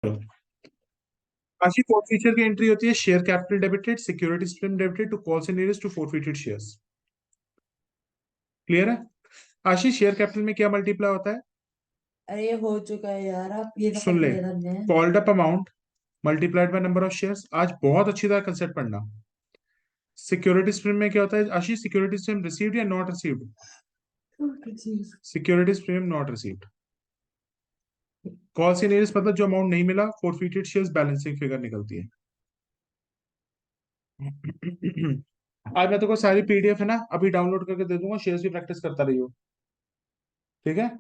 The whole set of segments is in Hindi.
आशी फोर्थ फीचर की एंट्री होती है share capital debited, security stream debited to calls and arrears to forfeited shares. Clear है? आशीष शेयर कैपिटल में क्या मल्टीप्लाई होता है? अरे ये हो चुका है यार, आप ये तो सुन ले, करके रख दें। Called up amount multiplied by number of shares. आज बहुत अच्छी तरह कंसेप्ट पढ़ना। सिक्योरिटी स्ट्रीम में क्या होता है आशीष? सिक्योरिटी स्ट्रीम रिसीव्ड या not received? Security stream not received. Calls and arrears मतलब जो अमाउंट नहीं मिला, फोरफिटेड शेयर्स बैलेंसिंग फिगर निकलती है। आज मैं तो को सारी पीडीएफ है ना अभी डाउनलोड करके दे दूंगा, शेयर्स की प्रैक्टिस करता रहियो। ठीक है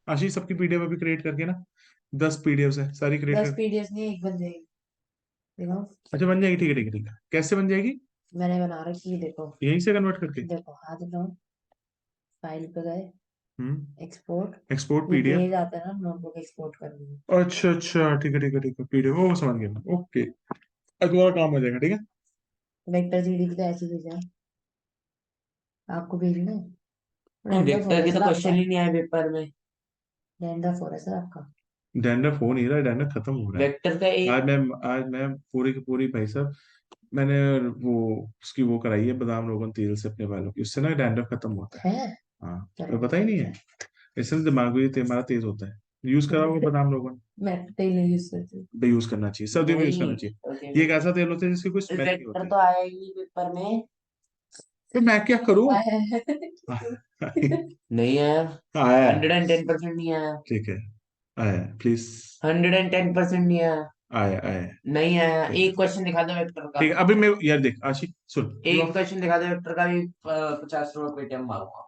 आशीष? सबकी पीडीएफ अभी क्रिएट करके ना, 10 पीडीएफ है सारी क्रिएट 10 कर। पीडीएफ नहीं, एक बन जाएगी। देखो अच्छा बन जाएगी, ठीक है ठीक है ठीक है। कैसे बन जाएगी? मैंने बना रखी है, देखो। यहीं से कन्वर्ट करके? देखो हाथ लो, फाइल पे गए, एक्सपोर्ट। एक्सपोर्ट ये पीडीएफ। पेज आता है ना, नोटबुक एक्सपोर्ट करनी है। अच्छा अच्छा ठीक है ठीक है ठीक है, पीडीएफ वो समझ गया। ओके, अब तुम्हारा काम हो जाएगा। ठीक है वेक्टर जीडी की तो ऐसी चीज है, आपको भेजना है। नहीं, रैंडम हो वेक्टर रहा है के तो सर क्वेश्चन आपका, ही नहीं आए पेपर में। रैंडम हो रहा है सर आपका। डैंड्रफ हो नहीं रहा है, डैंड्रफ खत्म हो रहा है। वेक्टर का एक आज मैं पूरी की पूरी भाई साहब, मैंने वो उसकी वो कराई है बादाम रोगन तेल से अपने बालों की, उससे ना डैंड्रफ खत्म होता है। है हाँ तो चलो पता ही नहीं है, इससे दिमाग भी हमारा तेज होता है। यूज करा होगा बादाम रोगन? मैं तेल नहीं यूज करती। भाई यूज करना चाहिए, सर्दियों में यूज करना चाहिए। ये एक ऐसा तेल होता है जिसकी कोई स्मेल नहीं वेक्टर होती। तो आया ही नहीं पेपर में। तो मैं क्या करूं? आया है। नहीं आया। आया है। 110% नहीं आया। ठीक है, आया प्लीज। 110% नहीं आया। आया आया। नहीं आया। ठीक है एक क्वेश्चन दिखा दो वेक्टर का। ठीक है, अभी मैं यार देख आशिक सुन, यू एक क्वेश्चन दिखा दो वेक्टर का भी 50 रुपए पेटीएम मारूंगा।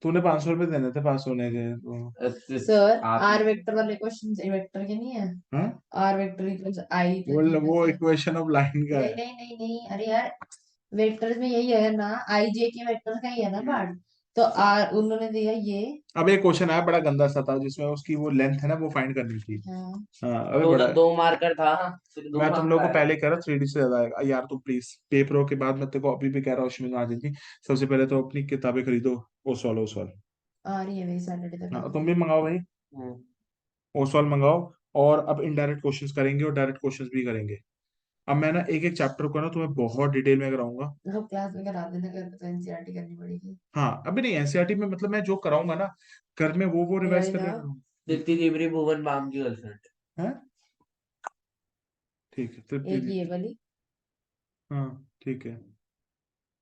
तूने 500 रुपए देने थे पास होने के तो। सर आप आर वेक्टर वाले क्वेश्चन वेक्टर के नहीं है। हाँ R vector equals I plus B वो plus C. Equation of line का नहीं है। नहीं नहीं नहीं, अरे यार वेक्टर्स में यही है ना, आई जे के वेक्टर का ही है ना पार्ट। तो आर उन्होंने दिया ये। अब एक क्वेश्चन आया बड़ा गंदा सा था जिसमें उसकी वो लेंथ है ना वो फाइंड करनी थी। हाँ हाँ अबे तो बड़ा। दो मार्कर था, फिर दो मैं तुम मार्क लोग का को आया। पहले कह रहा 3D से ज्यादा आएगा यार, तुम प्लीज पेपरों के बाद मैं तेरे को अभी भी कह रहा हूँ अश्विन आ जाएगी। सबसे पहले तो अपनी किताबें खरीदो, ओसवाल ओसवाल। आ रही है मेरी सैटरडे तक हाँ आ तुम भी मंगाओ भाई, हम्म। ओसवाल मंगाओ। और अब इनडायरेक्ट क्वेश्चंस करेंगे और डायरेक्ट क्वेश्चंस भी करेंगे। अब मैं ना एक एक चैप्टर को ना तुम्हें बहुत डिटेल में कराऊंगा। मतलब क्लास में करा देना, घर पे तो एनसीईआरटी करनी पड़ेगी। हाँ अभी नहीं, एनसीईआरटी में मतलब मैं जो कराऊंगा ना घर में वो रिवाइज वही कर ना। लेना। दीप्ति तिवारी भुवन बाम की गर्लफ्रेंड। है ठीक है एक ये तृप्ति। वाली हाँ ठीक है।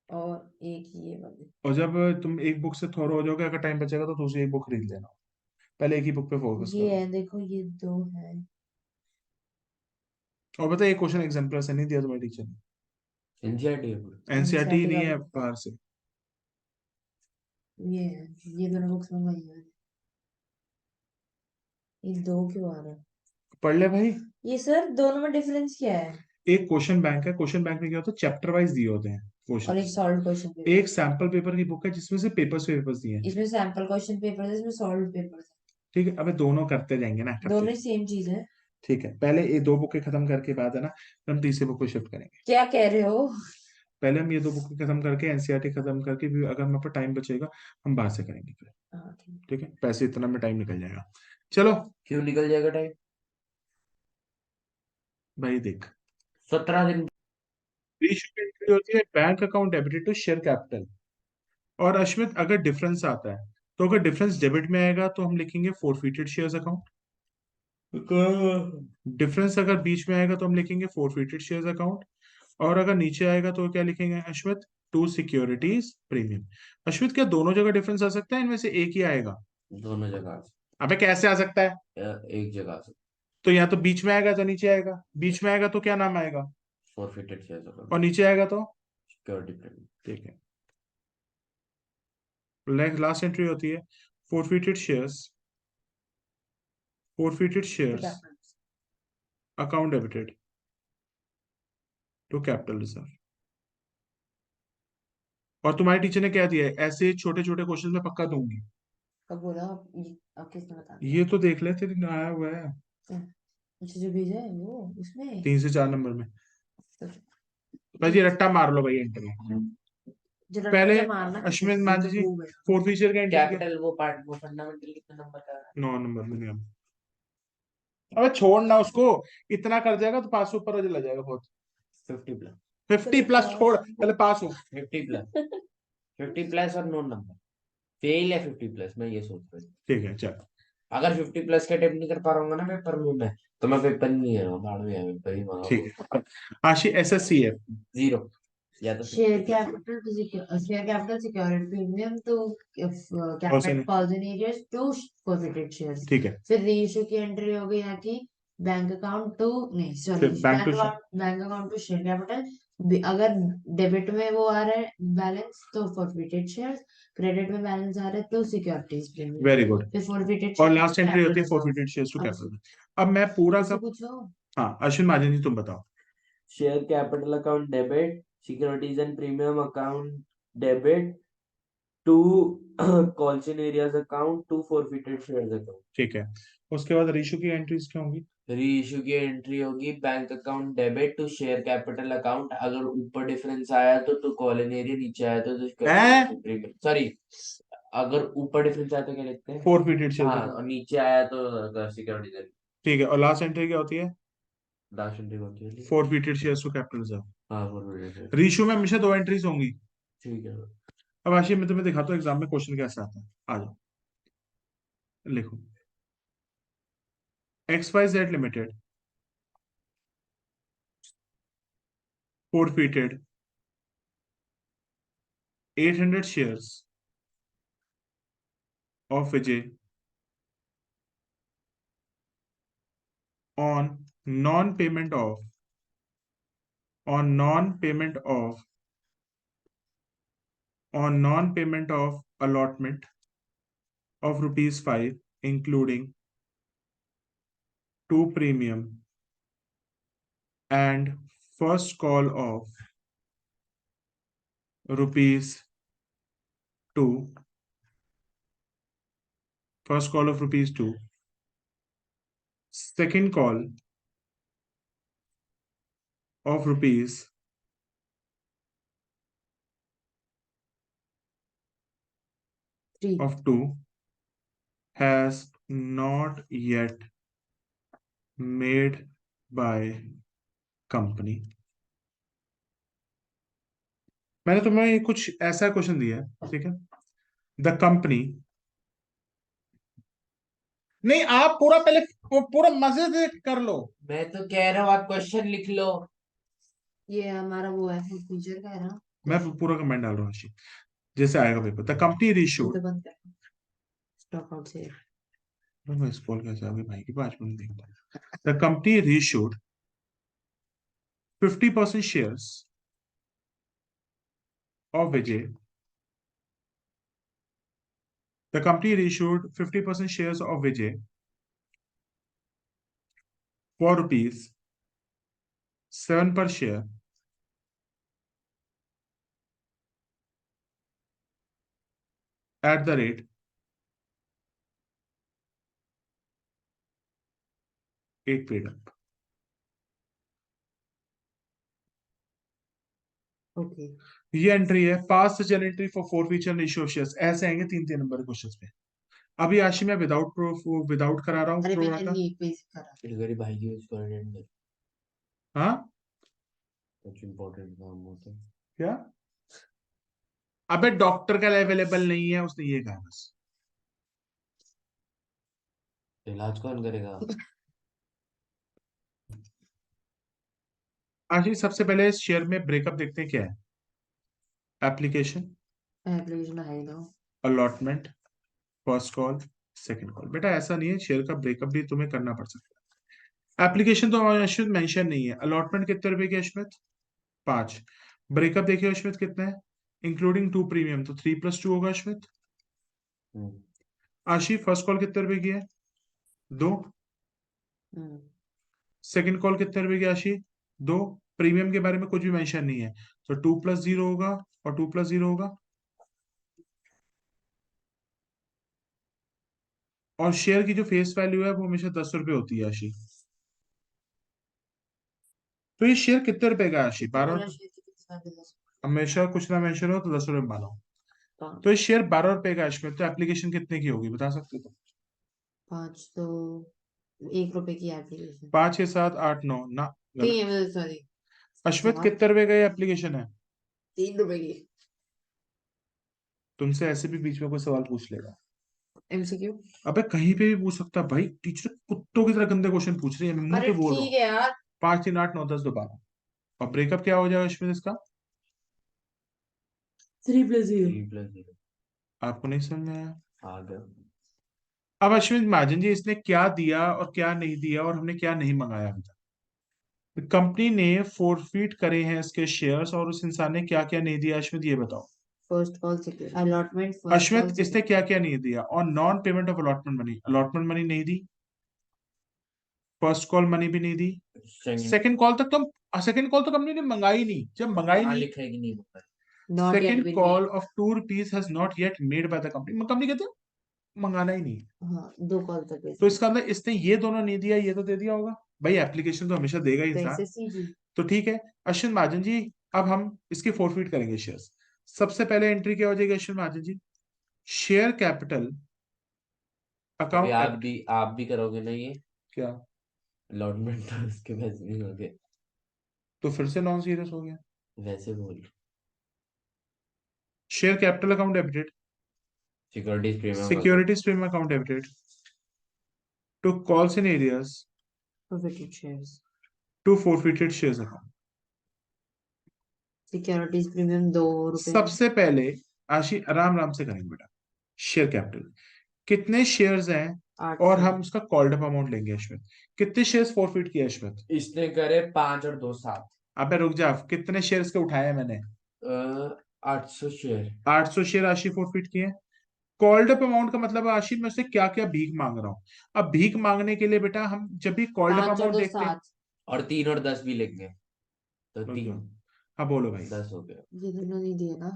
और एक ये वाली। और जब तुम एक बुक से थोड़ा हो जाओगे, अगर टाइम बचेगा तो दूसरी एक बुक खरीद लेना। पहले एक ही बुक पे फोकस ये करो। है देखो, ये दो है। और बता एक क्वेश्चन एग्जाम्पल से नहीं दिया तुम्हारे टीचर ने? एनसीईआरटी है पूरा। एनसीईआरटी एनसीईआरटी नहीं वाली है, बाहर से। ये है। ये दोनों बुक्स मंगवाई है। ये दो क्यों आ रहा है? पढ़ ले भाई। ये सर दोनों में डिफरेंस क्या है? एक क्वेश्चन बैंक है, क्वेश्चन बैंक में क्या होता है चैप्टर वाइज दिए होते हैं और एक क्वेश्चंस। Solve question paper. एक सैंपल पेपर की बुक है जिसमें से पेपर्स दिए हैं। इसमें सैंपल क्वेश्चन पेपर है, इसमें सॉल्व पेपर है। ठीक है अबे दोनों करते जाएंगे ना, करते दोनों ही जाएंगे। सेम चीज है। ठीक है पहले ये दो बुकें खत्म करके बाद है ना फिर हम तीसरी बुक को शिफ्ट करेंगे। क्या कह रहे हो? पहले हम ये दो बुक खत्म करके एनसीईआरटी खत्म करके भी अगर हमारे पास टाइम बचेगा हम बाहर से करेंगे फिर। हाँ ठीक। ठीक है पैसे इतना में टाइम निकल जाएगा। चलो क्यों निकल जाएगा टाइम? भाई देख, 17 दिन। रेशियो की एंट्री होती है bank account debited to share capital. और अश्मित अगर डिफरेंस आता है तो अगर डिफरेंस डेबिट में आएगा तो हम लिखेंगे फोरफिटेड शेयर्स अकाउंट। डिफरेंस अगर बीच में आएगा तो हम लिखेंगे फोरफिटेड शेयर्स अकाउंट। और अगर नीचे आएगा तो क्या लिखेंगे Ashmit? To securities premium. Ashmit क्या दोनों जगह डिफरेंस आ सकता है, इनमें से एक ही आएगा? दोनों जगह अबे कैसे आ सकता है? एक जगह से। तो या तो बीच में आएगा तो नीचे आएगा, बीच में आएगा तो क्या नाम आएगा? फॉरफिटेड शेयर्स और अकाउंट। नीचे आएगा तो? Security premium. ठीक है, लास्ट एंट्री होती है forfeited shares, forfeited shares account debited to capital reserve. और तुम्हारे टीचर ने क्या दिया है, ऐसे छोटे छोटे क्वेश्चन में पक्का दूंगी। कब बोला आप किसने बता ये दिया? तो देख ले तेरे में आया हुआ है क्या? अच्छा जो भेजा है वो उसमें। 3 से 4 नंबर में। तो भाई ये रट्टा मार लो भाई एंटर में। जो रट्टा पहले से मारना किसी अश्विन ये मान तो जी खूब है। फोर फीचर का एंट्री किया। कैपिटल वो पार्ट वो फंडामेंटल कितने नंबर का है? 9 नंबर में नहीं हम। अबे छोड़ना उसको, इतना कर जाएगा तो पास ऊपर चला जाएगा बहुत। 50 प्लस 50 प्लस छोड़, पहले पास हो। 50 प्लस 50 प्लस और नो नंबर फेल है 50 प्लस, मैं ये सोच रहा हूँ। ठीक है चल। अगर 50 प्लस के अटेम्प्ट नहीं कर पा रहा हूँ ना पेपर में मैं, तो मैं पेपर नहीं दे रहा हूँ, बाद में पेपर ही मांगा ठीक है आशी, SSC है। 0 या तो Share capital to share capital security premium to Caution- capital areas to forfeited shares. ठीक है फिर रीइश्यू की एंट्री हो गई यहाँ की बैंक अकाउंट टू, नहीं सॉरी, फिर bank account to share capital. अगर डेबिट में वो आ रहा है बैलेंस तो फॉरफिटेड शेयर्स, क्रेडिट में बैलेंस आ रहा है तो सिक्योरिटीज प्रीमियम, वेरी गुड। फिर फॉरफिटेड और शेयर लास्ट एंट्री होती है फॉरफिटेड शेयर्स टू अब कैपिटल। अब मैं पूरा का, पूछो। हाँ अश्विन महाजन जी तुम बताओ। Share capital account debit, securities and premium account debit to calls in arrears account to forfeited shares account. ठीक है, उसके बाद रीशू की एंट्रीज क्या होंगी? री इशू की एंट्री होगी bank account debit to share capital account, अगर ऊपर डिफरेंस आया तो कॉलन एरिया, नीचे आया तो सॉरी, अगर ऊपर डिफरेंस आया तो क्या लिखते हैं, फॉरफिटेड हाँ, शेयर्स। और नीचे आया तो सिक्योरिटी। ठीक है, और लास्ट एंट्री क्या होती है? लास्ट एंट्री होती है, forfeited shares to capital reserve. हाँ फॉरफिटेड शेयर। रीशू में हमेशा 2 एंट्रीज होंगी। ठीक है। अब आशी मैं तुम्हें दिखाता हूँ एग्जाम में क्वेश्चन कैसे आता है, आ जाओ लिखो। XYZ limited forfeited 800 shares of Vijay on non-payment of on non-payment of on non-payment of allotment of rupees 5, including 2 premium and first call of rupees 2, first call of rupees 2, second call of rupees 3 of 2 has not yet made by company। मैंने तुम्हें कुछ ऐसा क्वेश्चन दिया है, ठीक है। द कंपनी, नहीं आप पूरा पहले पूरा मजे से कर लो। मैं तो कह रहा हूँ आप क्वेश्चन लिख लो। ये हमारा वो है फीचर का है ना, मैं पूरा कमेंट डाल रहा हूँ आशी, जैसे आएगा पेपर। द कंपनी वो रीशूड, तो बंद कर स्टॉक आउट से। मैं स्क्रॉल कैसे आ गई भाई की 5 मिनट देखता। The company reissued 50% shares of Vijay, the company reissued 50% shares of Vijay for rupees 7 per share at the rate 8 paid up। Okay ये एंट्री है, pass such entry for forfeiture ratio of shares. ऐसे आएंगे 3-3 नंबर क्वेश्चन पे। अभी आशी मैं विदाउट प्रूफ, विदाउट करा रहा हूँ अरे मैंने प्रोराटा। नहीं बेसिक करा। मेरे भाई की यूज कर, हाँ कुछ इम्पोर्टेंट काम होता है। क्या? अबे डॉक्टर का अवेलेबल नहीं है, उसने ये कहा बस। इलाज कौन करेगा? आशी सबसे पहले इस शेयर में ब्रेकअप देखते हैं क्या है। एप्लीकेशन, एप्लीकेशन है ना। Allotment, first call, second call. बेटा ऐसा नहीं है, शेयर का ब्रेकअप भी तुम्हें करना पड़ सकता है। एप्लीकेशन तो अश्वित मेंशन नहीं है। अलॉटमेंट कितने रुपए की अश्वित? 5। ब्रेकअप देखिए अश्वित कितना है, इंक्लूडिंग 2 प्रीमियम, तो 3+2 होगा अश्वित। आशी फर्स्ट कॉल कितने रुपए की है? 2। सेकंड कॉल कितने रुपए की आशी? 2। प्रीमियम के बारे में कुछ भी मेंशन नहीं है, तो 2+0 होगा और 2+0 होगा। और शेयर की जो फेस वैल्यू है वो हमेशा 10 रुपए होती है आशी। तो ये शेयर कितने रुपए का है आशी? 12। हमेशा कुछ ना मेंशन हो तो 10 रुपए मानो। तो ये शेयर 12 रुपए का है इसमें, तो एप्लीकेशन कितने की होगी बता सकते हो? 5 तो 1 रुपए की एप्लीकेशन 5 6 7 8 9 ना, गलत। तीन, सॉरी, अश्वित कितने रुपए का एप्लीकेशन है? 3 रुपए की तुमसे ऐसे भी बीच में कोई सवाल पूछ लेगा। एमसीक्यू। अबे कहीं पे भी पूछ सकता है भाई, टीचर कुत्तों की तरह गंदे क्वेश्चन पूछ रही है, मैं मुंह अरे पे बोल रहा ठीक हूँ। है यार। 5 3 8 9 10 12। और ब्रेकअप क्या हो जाएगा अश्वित इसका? 3+0। 3+0 आपको नहीं समझ में आया? आ गया। अब अश्विन महाजन जी, इसने क्या दिया और क्या नहीं दिया और हमने क्या नहीं मंगाया अभी तक। कंपनी ने फोरफीट करे हैं इसके शेयर्स, और उस इंसान ने क्या क्या नहीं दिया, अश्वित ये बताओ। First call secure allotment, first call Ashwit इसने क्या क्या नहीं दिया? और non payment of allotment money नहीं दी, फर्स्ट कॉल मनी भी नहीं दी, सेकंड। सेकंड कॉल तो कंपनी ने मंगाई नहीं, जब मंगाई हाँ नहीं। लिखा है कि नहीं होता है। Not yet second been call made. Of ₹2 has not yet made by the company, company कहते हैं मंगाना ही नहीं। हाँ, 2 कॉल तक तो भेजना। इसका अंदर इसने ये दोनों नहीं दिया, ये तो दे दिया होगा। भाई एप्लीकेशन तो हमेशा देगा ही तो इंसान। ऐसे सीधी। तो ठीक है अश्विन महाजन जी, अब हम इसकी फोरफीट करेंगे शेयर्स। सबसे पहले एंट्री क्या हो जाएगी अश्विन महाजन जी? शेयर कैपिटल अभी अकाउंट आप भी करोगे ना ये क्या? अलॉटमेंट, तो उसके पैसे नहीं होंगे। तो फिर से नॉन सीरियस हो गया। वैसे बोल। Share capital account debited, securities premium का कर। Securities premium account debited, to calls in arrears, forfeited shares, to forfeited shares account. Securities premium 2 रुपए में। सबसे पहले आशी आराम आराम से करेंगे बेटा। शेयर कैपिटल कितने शेयर्स हैं, आठ और शेयर। हम उसका कॉल्ड अप अमाउंट लेंगे अश्वित। कितने शेयर्स फोरफिट किए अश्वित? इसने करे 5 और 2 7। अबे रुक जा, कितने शेयर्स के उठाए हैं मैंने? 800 शेयर। 800 शेयर आशी फोरफिट किए। कॉल्ड अप अमाउंट का मतलब है आशी मैं उससे क्या क्या भीख मांग रहा हूँ। अब भीख मांगने के लिए बेटा हम जब भी कॉल्ड अप 5 और अमाउंट 2 देखते हैं। 7। और 3 और 10 भी लेंगे तो रुक जाओ। 3। हाँ बोलो भाई। 10 हो गया। ये दोनों नहीं दिए ना।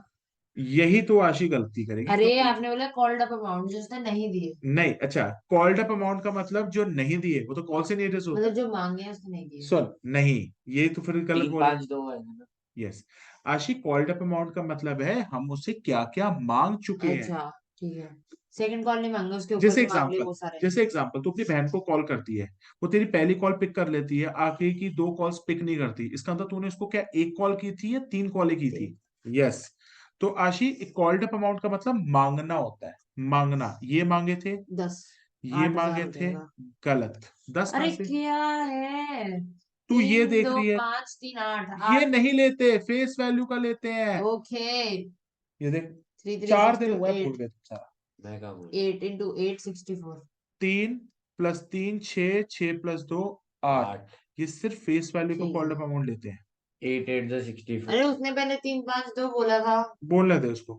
यही तो आशी गलती करेगी अरे क्योंकि आपने बोला कॉल्ड अप अमाउंट जो उसने नहीं दिए, नहीं, अच्छा कॉल्ड अप अमाउंट का मतलब जो नहीं दिए वो तो कॉल से नहीं रेज होता मतलब है। जो मांगे हैं उसने नहीं दिए। सुन नहीं, ये तो फिर गलत 3 बोले। 5 2 है ना। यस, आशी कॉल्ड अप अमाउंट का मतलब है हम उससे क्या क्या मांग चुके हैं। अच्छा ठीक है। सेकंड कॉल नहीं मांगा, उसके ऊपर जैसे जो मांग लिए एग्जांपल वो सारे नहीं। जैसे एग्जांपल तू अपनी बहन को कॉल करती है, वो तेरी पहली कॉल पिक कर लेती है, आखिरी की 2 कॉल्स पिक नहीं करती, इसका मतलब तूने उसको क्या 1 कॉल की थी या 3 कॉलें की थी? ठीक। यस। तो आशी कॉल्ड अप अमाउंट का मतलब मांगना होता है, मांगना। ये मांगे थे, 10, ये 8,000 मांगे हो थे, जाएगा। गलत। 10 कहां अरे से? क्या है, तू ये 3 देख 2 रही है, 5 3 8 ये 8। नहीं लेते, फेस वैल्यू का लेते हैं। ओके। ये देख, 3 3 4 6 दिन 2 हुआ है, भूल 8। गए तुम सारा। मैं कहा हूँ। 8 into 8 64। 3 + 3 6, 6 + 2 8। 8। ये सिर्फ फेस वैल्यू का ठीक कॉल्ड है। अप अमाउंट लेते हैं। 8 8 जो 64। अरे उसने पहले 3 5 2 बोला था। बोलने दे उसको,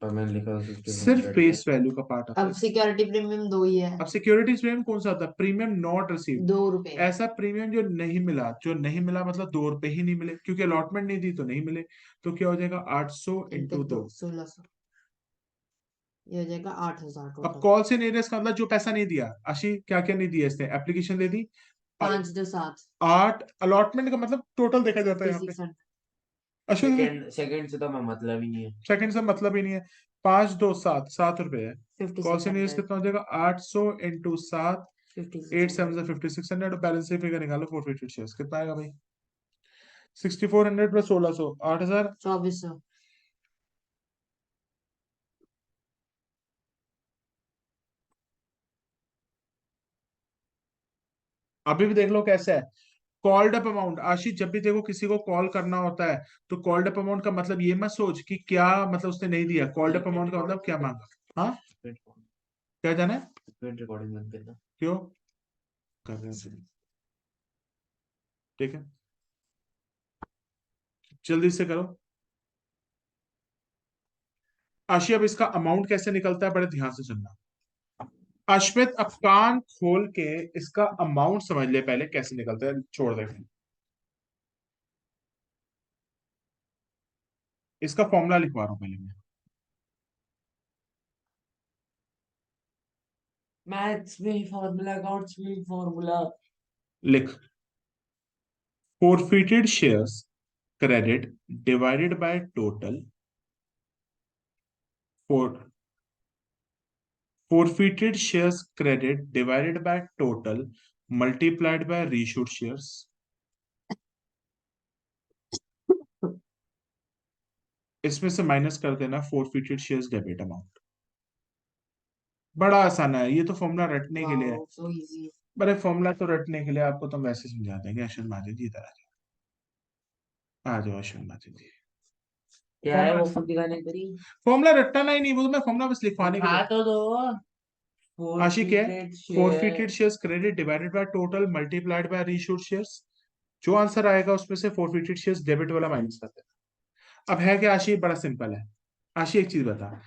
पर मैंने लिखा था 64 सिर्फ कट फेस गया। वैल्यू का पार्ट आता अब है। सिक्योरिटी प्रीमियम 2 ही है। अब सिक्योरिटीज प्रीमियम कौन सा आता है? Premium not received. 2 रुपए। ऐसा प्रीमियम जो नहीं मिला, जो नहीं मिला मतलब ₹2 ही नहीं मिले, क्योंकि अलॉटमेंट नहीं दी तो नहीं मिले। तो क्या हो जाएगा? 800 इनके इंटू 2 दो। 1600। ये हो जाएगा 8,000 अब टोटल। कॉल से नहीं रेस का मतलब जो पैसा नहीं दिया, आशी क्या क्या नहीं दिया इसने? एप्लीकेशन दे दी, 5 2 7। 8 अलॉटमेंट का मतलब टोटल देखा जाता है यहाँ पे। 5600। अश्विन सेकंड से तो मैं मतलब ही नहीं है। सेकंड से मतलब ही नहीं है। 5 2 7, ₹7 है। कॉल से नहीं5600। कितना हो जाएगा? 800 इंटू 7, 8 7 5600। 5600। बैलेंस से फिगर निकालो, फोरफिटेड शेयर्स कितना आएगा भाई? 6400 + 1600, 8000। 2400। अभी भी देख लो कैसा है। कॉल्ड अप अमाउंट आशीष, जब भी देखो किसी को कॉल करना होता है तो कॉल्ड अप अमाउंट का मतलब ये मत सोच कि क्या मतलब उसने नहीं दिया। कॉल्ड अप अमाउंट का मतलब क्या मांगा। हाँ, क्या जाना है? रिकॉर्डिंग बंद करना। क्यों कर रहे हैं? ठीक है, जल्दी से करो। आशी अब इसका अमाउंट कैसे निकलता है, बड़े ध्यान से सुनना। अश्वित अब कान खोल के इसका अमाउंट समझ ले पहले कैसे निकलता है, छोड़ दे। इसका फॉर्मूला लिखवा रहा हूं पहले मैं। मैथ्स में फॉर्मूला, अकाउंट्स में फॉर्मूला। लिख, forfeited shares credit divided by total for forfeited shares credit divided by total multiplied by reissued shares, इसमें से माइनस कर देना फोरफिटेड शेयर्स डेबिट अमाउंट। बड़ा आसान है, ये तो फॉर्मूला रटने के लिए है। Wow so easy. बड़े फॉर्मूला तो रटने के लिए आपको तो वैसे समझा देंगे। अश्विन महाजन जी इधर आ जाओ अश्विन महाजन जी। क्या है वो खुद दिखाने करी? फॉर्मूला रटना ही नहीं, वो तो मैं फॉर्मूला बस लिखवाने के हाँ लिए। तो दो। आशी क्या है? Forfeited forfeited share shares credit divided by total multiplied by reissued shares. जो आंसर आएगा उसमें से फोरफिटेड शेयर्स डेबिट वाला माइनस कर देना। अब है क्या आशी? बड़ा सिंपल है। आशी एक चीज बता,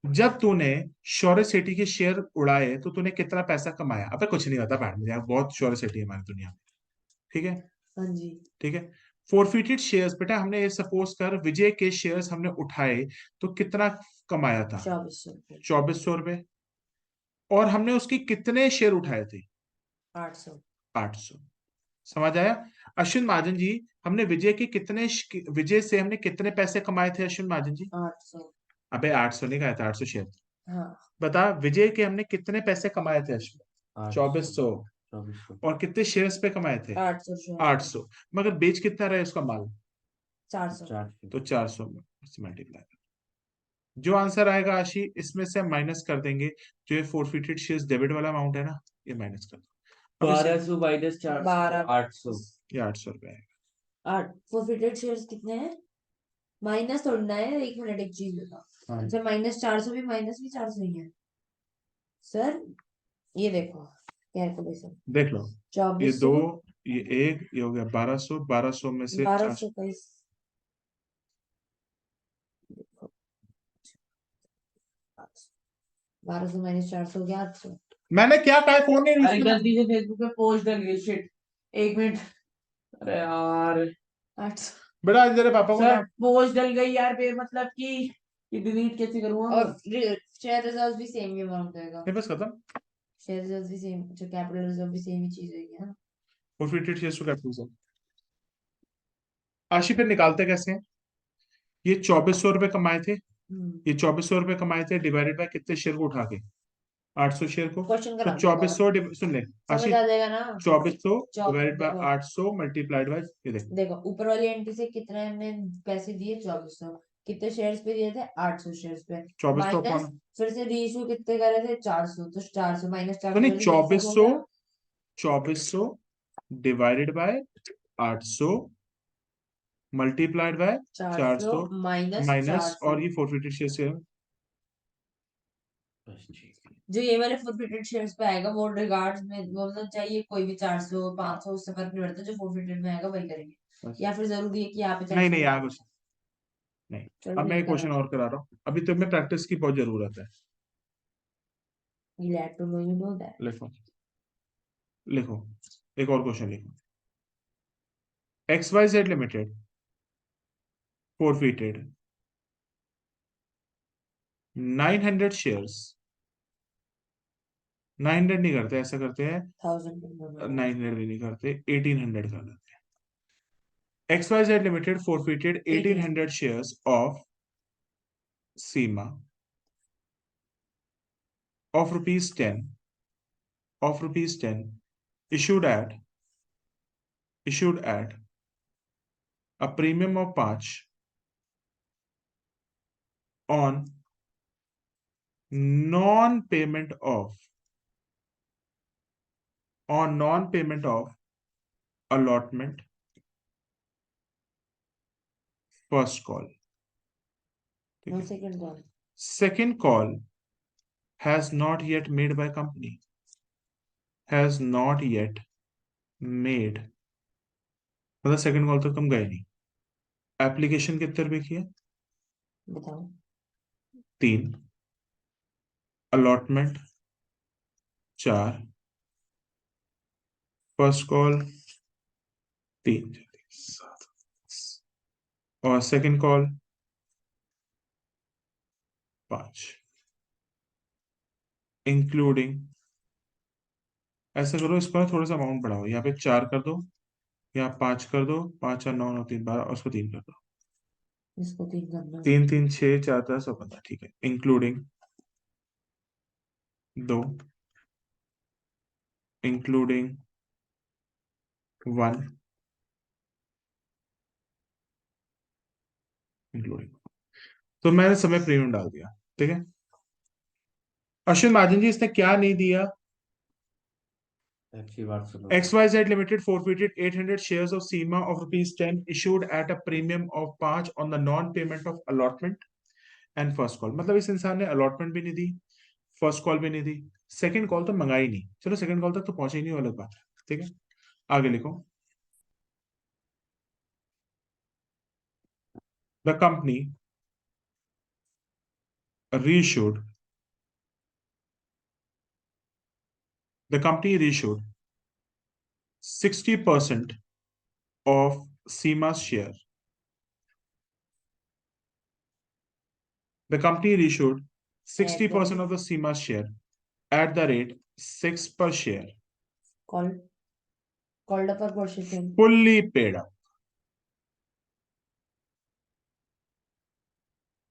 जब तूने शोरेसिटी के शेयर उड़ाए तो तूने कितना पैसा कमाया? अबे कुछ नहीं होता बैठ में यार, बहुत शोरेसिटी है हमारी दुनिया में। ठीक है, हाँ जी। ठीक है। फोरफिटेड शेयर्स बेटा, हमने ये सपोज कर विजय के शेयर्स हमने उठाए तो कितना कमाया था? 2400 रुपये। 2400 रुपए। और हमने उसके कितने शेयर उठाए थे? 800। 800। समझ आया? अश्विन महाजन जी, हमने विजय के विजय से हमने कितने पैसे कमाए थे अश्विन महाजन जी? 800। अबे 800 नहीं खाया था, 800 शेयर। हाँ। बता, विजय के हमने कितने पैसे कमाए थे अश्विन? 800 2400। 2400 और कितने शेयर्स पे कमाए थे? 800 शेयर। 800। मगर बेच कितना रहे उसका माल? 400। 400 तो 400 में मल्टीप्लाई। जो आंसर आएगा आशी, इसमें से हम माइनस कर देंगे जो ये फोरफिटेड शेयर्स डेबिट वाला अमाउंट है ना, ये माइनस कर दो। अब इसे 1200 माइनस 400 12। 800 ये 800 रुपए आएगा। 8 फोरफिटेड शेयर्स कितने हैं? माइनस थोड़ा है, एक मिनट एक चीज बता। हाँ अच्छा -400 भी माइनस भी 400 ही है सर। ये देखो कैलकुलेशन। देख लो, ये 2400। 2, ये 1, ये हो गया 1200। 1200 में से 1200 400। का इस देखो 1200 -400 हो गया 800। मैंने क्या कहा? फोन नहीं अरे यूज गलती से फेसबुक पे पोस्ट डल गई शिट। एक मिनट। अरे यार 800। बेटा आज तेरे पापा को सर ना। पोस्ट डल गई यार, मतलब कि ये डिलीट कैसे करूंगा और मैं? शेयर रिजर्व भी सेम ही अमाउंट होगा। ये बस खत्म। शेयर रिजर्व भी सेम, जो कैपिटल रिजर्व भी सेम ही चीज होगी ना। Forfeited shares to capital. Ashi फिर निकालते कैसे हैं? ये 2400 रुपए कमाए थे, ये 2400 रुपए कमाए थे डिवाइडेड बाय कितने शेयर को उठा के? 800 शेयर को। क्वेश्चन तो करा दो एक और। 2400 सुन ले समझ आशी, आ जाएगा ना। 2400 डिवाइडेड बाय देखो 800 मल्टीप्लाइड बाय, ये देख देखो ऊपर वाली एंट्री से कितने हमने पैसे दिए? 2400। कितने शेयर्स पे दिए थे? 800 शेयर्स पे। 2400 माइनस अपॉन, फिर से रीइश्यू कितने करे थे? 400। तो 400 माइनस तो 400 नहीं, जल्दी कितना हो 2400, गया? 2400 divided by 800 multiplied by 400 400 minus minus, 400। और ये फोरफिटेड शेयर से। बस ठीक है। जो ये वाले फोरफिटेड शेयर्स पे आएगा वो रिगार्ड्स में वो मतलब चाहिए कोई भी 400 500 उससे फर्क नहीं पड़ता। जो फोरफिटेड में आएगा वही करेंगे, बस। या फिर जरूरी है कि यहाँ पे नहीं सेक्शन नहीं, में यहाँ आए? कुछ नहीं। चलो अब मैं रीड एक करा क्वेश्चन दो। और करा रहा हूँ, अभी तुम्हें प्रैक्टिस की बहुत जरूरत है। Glad to know you know that. लिखो, लिखो, एक और क्वेश्चन लिखो। XYZ limited forfeited 900 shares. 900 नहीं करते, ऐसा करते हैं, 1000। 900 भी नहीं करते, 1800 कर देते हैं। XYZ limited forfeited 1800 shares of Seema of rupees 10 issued at a premium of 5 on non-payment of allotment first call। ठीक No है, second call. second call has not yet made by company, has not yet made, मतलब सेकंड कॉल तक तुम गए नहीं। एप्लीकेशन कितने रुपए की है? बताओ। 3। अलॉटमेंट 4। First call 3, 7। और सेकंड कॉल 5, इंक्लूडिंग। ऐसा करो, इसको ना थोड़ा सा अमाउंट बढ़ाओ, यहाँ पे 4 कर दो, यहाँ 5 कर दो, 5 और 9 9 3 12, और उसको 3 कर दो। इसको 3 करना। 3 3 6 4 10 और 15, ठीक है। इंक्लूडिंग 2, इंक्लूडिंग 1 इंक्लूडिंग, तो मैंने समय प्रीमियम डाल दिया, ठीक है। अश्विन महाजन जी इसने क्या नहीं दिया? अच्छी बात सुनो। XYZ Limited forfeited 800 shares of SEMA of ₹10 issued at a premium of 5 on the non-payment of allotment and first call। मतलब इस इंसान ने अलॉटमेंट भी नहीं दी, फर्स्ट कॉल भी नहीं दी, सेकंड कॉल तो मंगाई नहीं, चलो सेकंड कॉल तक तो पहुंचे ही नहीं, वो अलग बात है, ठीक है। आगे लिखो, the company reissued the company reissued 60% of SEMA's share। The company reissued 60% of the SEMA's share at the rate 6 per share, called up for purchasing। fully paid up।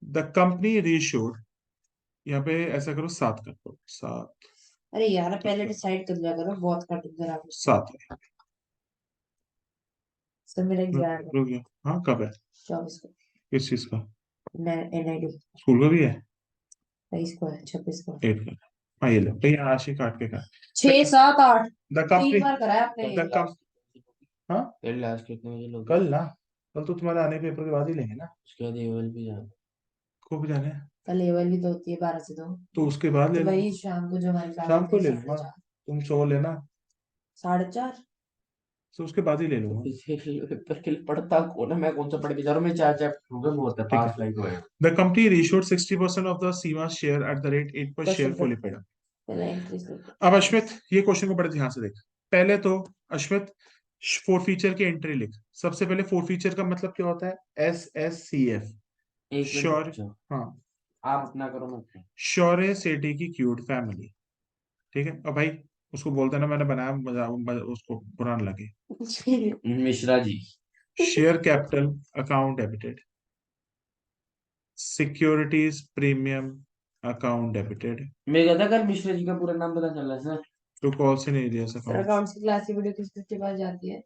The company reissued, यहाँ पे ऐसा करो 7 कर दो, 7 अरे यार पहले डिसाइड कर लिया करो, बहुत कट कर आप 7 है। सब मेरा एग्जाम है रुक गया, हाँ कब है? 24 को किस चीज का? NID स्कूल का भी है? 23 को है, 26 को 8 का। हाँ ये लो भैया, यहाँ आशी काट के का 6 7 8 द 3 कंपनी, बार करा है आपने। द कम, हाँ कल लास्ट कितने बजे लोग? कल ना, कल तो तुम्हारे आने पेपर के बाद ही लेंगे ना, उसके बाद एवल भी जाना। खूब जाने हैं। कल लेवल भी तो होती है 12 से 2, तो उसके बाद ले तो लो, वही शाम को जो हमारी क्लास शाम को होती ले है लूंगा, 4:30 तुम सो लेना, 4:30। तो उसके बाद ही ले तो लूंगा, पेपर के लिए पढ़ता कौन है? मैं कौन सा पढ़ के जा रहा हूँ? मैं 4 चैप्टर हो गए, बहुत है, ठीक पास है। लाइक हुए हैं। The company reissued 60% of the SEMA share at the rate 8 per share question fully paid up। पहले एंट्री से अब अश्मित ये क्वेश्चन को बड़े ध्यान से देख। पहले तो अश्मित फोर फीचर की एंट्री लिख। सबसे पहले फोर फीचर का मतलब क्या होता है? SSCF, एक मिनट श्योर, रुक जाओ, हाँ, आप अपना करो, मैं अपना। श्योरे सेठी की क्यूट फैमिली, ठीक है। और भाई उसको बोलते ना मैंने बनाया, उसको बुरा न लगे। Mishra ji. Share capital account debited, securities premium account debited. मैं कहता कल मिश्रा जी का पूरा नाम पता चला सर। तो कॉल से नहीं दिया सर अकाउंट, अकाउंट्स की क्लास की वीडियो किसके पास जाती है?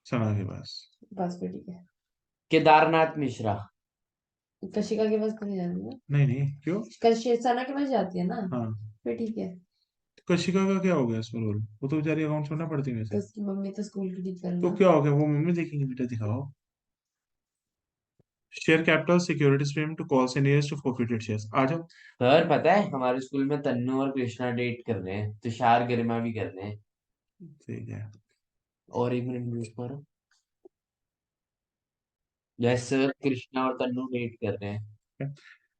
सना के पास। बस पे ठीक है। केदारनाथ मिश्रा। कशिका के पास तो नहीं जाती ना, नहीं नहीं, क्यों? कल सना के पास जाती है ना, हाँ, फिर ठीक है। तो कशिका का क्या हो गया इसमें रोल? वो तो बेचारी अकाउंट छोड़ना पड़ती है तो वैसे। उसकी मम्मी तो स्कूल की टीचर है तो ना। क्या हो गया, वो मम्मी देखेंगे, बेटा दिखाओ। Share capital securities premium to call seniors to forfeited shares, आ जाओ। सर पता है हमारे स्कूल में तन्नू और कृष्णा डेट कर रहे हैं, तुषार गरिमा भी कर रहे हैं। ठीक है, और एक मिनट म्यूट करो। यस सर, कृष्णा और तन्नू डेट कर रहे हैं।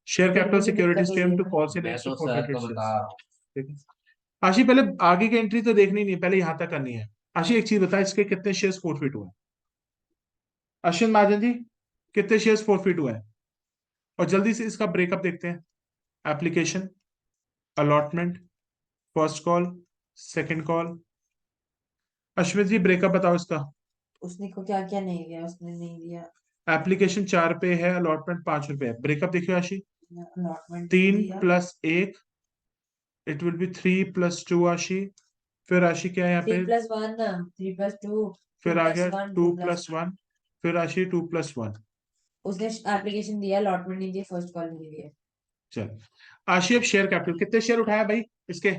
शेयर कैपिटल तन्नू की दिक्कत सिक्योरिटीज हुई प्रीमियम है टू ना। कॉल मैं सीनियर्स टू तो सर फॉरफिटेड को शेयर्स, बता रहा हूँ। ठीक है। आशी पहले आगे की एंट्री तो देखनी नहीं, पहले यहां तक करनी है। आशी एक चीज बता, इसके कितने शेयर्स फॉरफिट हुए? अश्विन महाजन जी कितने शेयर्स फॉरफिट हुए हैं? और जल्दी से इसका ब्रेकअप देखते हैं। Application, allotment, first call, second call. Ashwin ji breakup बताओ इसका। उसने को क्या क्या नहीं दिया, उसने नहीं दिया एप्लीकेशन 4 पे है, अलॉटमेंट 5 रुपए है। ब्रेकअप देखियो आशी, अलॉटमेंट नहीं 3 दिया। Plus 1, it will be 3 plus 2 आशी। फिर आशी क्या है यहाँ पे? 3+1 3+2 टू फिर आ प्लस गया वन 2 टू प्लस प्लस 1, फिर आशी 2 प्लस 1। उसने एप्लीकेशन दिया, अलॉटमेंट नहीं दिया, फर्स्ट कॉल नहीं दिया। चल आशी, अब शेयर कैपिटल कितने शेयर उठाया भाई इसके?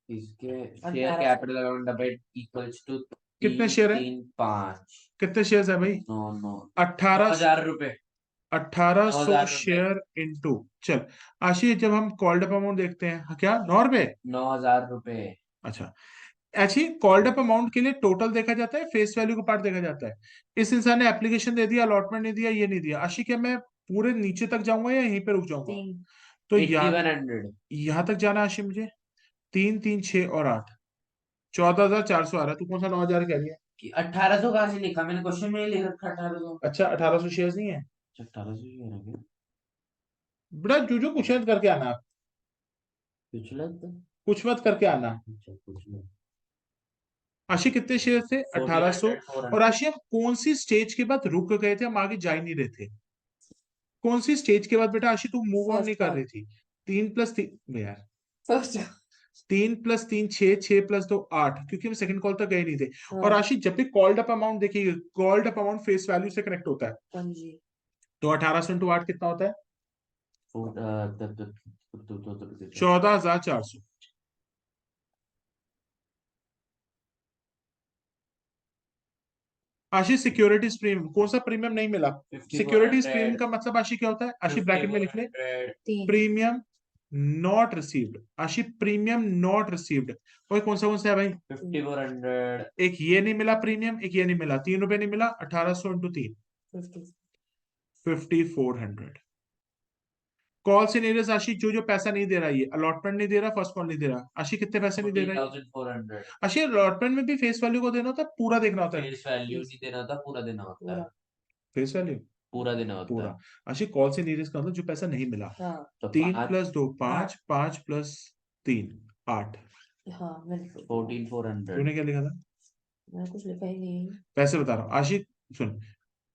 इसके share 1800। Capital account debit equals to कितने 3 शेयर है? 3 5 कितने शेयर है भाई? 9 9 18, 9,000 रुपए। 1800 9,000 रुपए। शेयर इनटू, चल आशी जब हम कॉल्ड अप अमाउंट देखते हैं, हाँ, क्या 9 रुपए? 9,000 रुपए। अच्छा, ऐसी कॉल्ड अप अमाउंट के लिए टोटल देखा जाता है, फेस वैल्यू का पार्ट देखा जाता है। इस इंसान ने एप्लीकेशन दे दिया, अलॉटमेंट नहीं दिया, ये नहीं दिया। आशी क्या मैं पूरे नीचे तक जाऊंगा या यहीं पे रुक जाऊंगा? 3 तो 8,100। यहां तक जाना है आशी मुझे। 3 3 6 और 8, 14,400 आ रहा है। तू कौन सा 9,000 कह रही है? कि 1,800 कहाँ से लिखा? मैंने क्वेश्चन में ही लिख रखा 1,800। अच्छा, 1800 शेयर नहीं है? 1,800 ही है ना क्या? बेटा जो जो कुछ मत करके आना, पिछला तो। कुछ मत करके आना। अच्छा कुछ नहीं। आशी कितने शेयर थे? 1800। 1,400 और 400। आशी हम कौन सी स्टेज के बाद रुक गए थे, हम आगे जा ही नहीं रहे थे? कौन सी स्टेज के बाद बेटा आशी तू मूव ऑन नहीं फर्स्ट कर कॉल रही थी? 3 प्लस 3 यार, फर्स्ट 3 + 3 6, 6 + 2 8, क्योंकि हम सेकंड कॉल तक गए नहीं थे। हाँ। और आशीष जब भी कॉल्ड अप अमाउंट देखिए, called up amount face value से कनेक्ट होता है, हाँ जी। तो 1800 × 8 कितना होता है? फोर- अ, तब- तब- तब- तब- तब- तब- तब- 14,400। आशीष सिक्योरिटीज प्रीमियम, कौन सा प्रीमियम नहीं मिला? 5400 सिक्योरिटीज प्रीमियम का मतलब आशीष क्या होता है? आशीष ब्रैकेट में लिख ले, 5400 3 premium not received. Ashish premium not received, और कौन सा है भाई? 5400 एक ये नहीं मिला प्रीमियम, एक ये नहीं मिला, 3 रुपए नहीं मिला, 1800 × 3, 50 5400। कॉल से नहीं रहा आशीष, जो जो पैसा नहीं दे रहा, ये अलॉटमेंट नहीं दे रहा, फर्स्ट कॉल नहीं दे रहा, आशीष कितने पैसे नहीं दे रहा है? 14400 आशीष अलॉटमेंट में भी फेस वैल्यू को देना होता है, पूरा देखना होता है? फेस वैल्यू नहीं देना होता, पूरा देना होता है, पूरा। फेस वैल्यू पूरा देना होता पूरा। है। आशीष कॉल से नीरज का मतलब जो पैसा नहीं मिला। हाँ 3 तो + 2 5, 5 + 3 8। हाँ मैंने 14400 तूने क्या लिखा था? मैंने कुछ लिखा ही नहीं। पैसे बता रहा हूँ आशीष, सुन।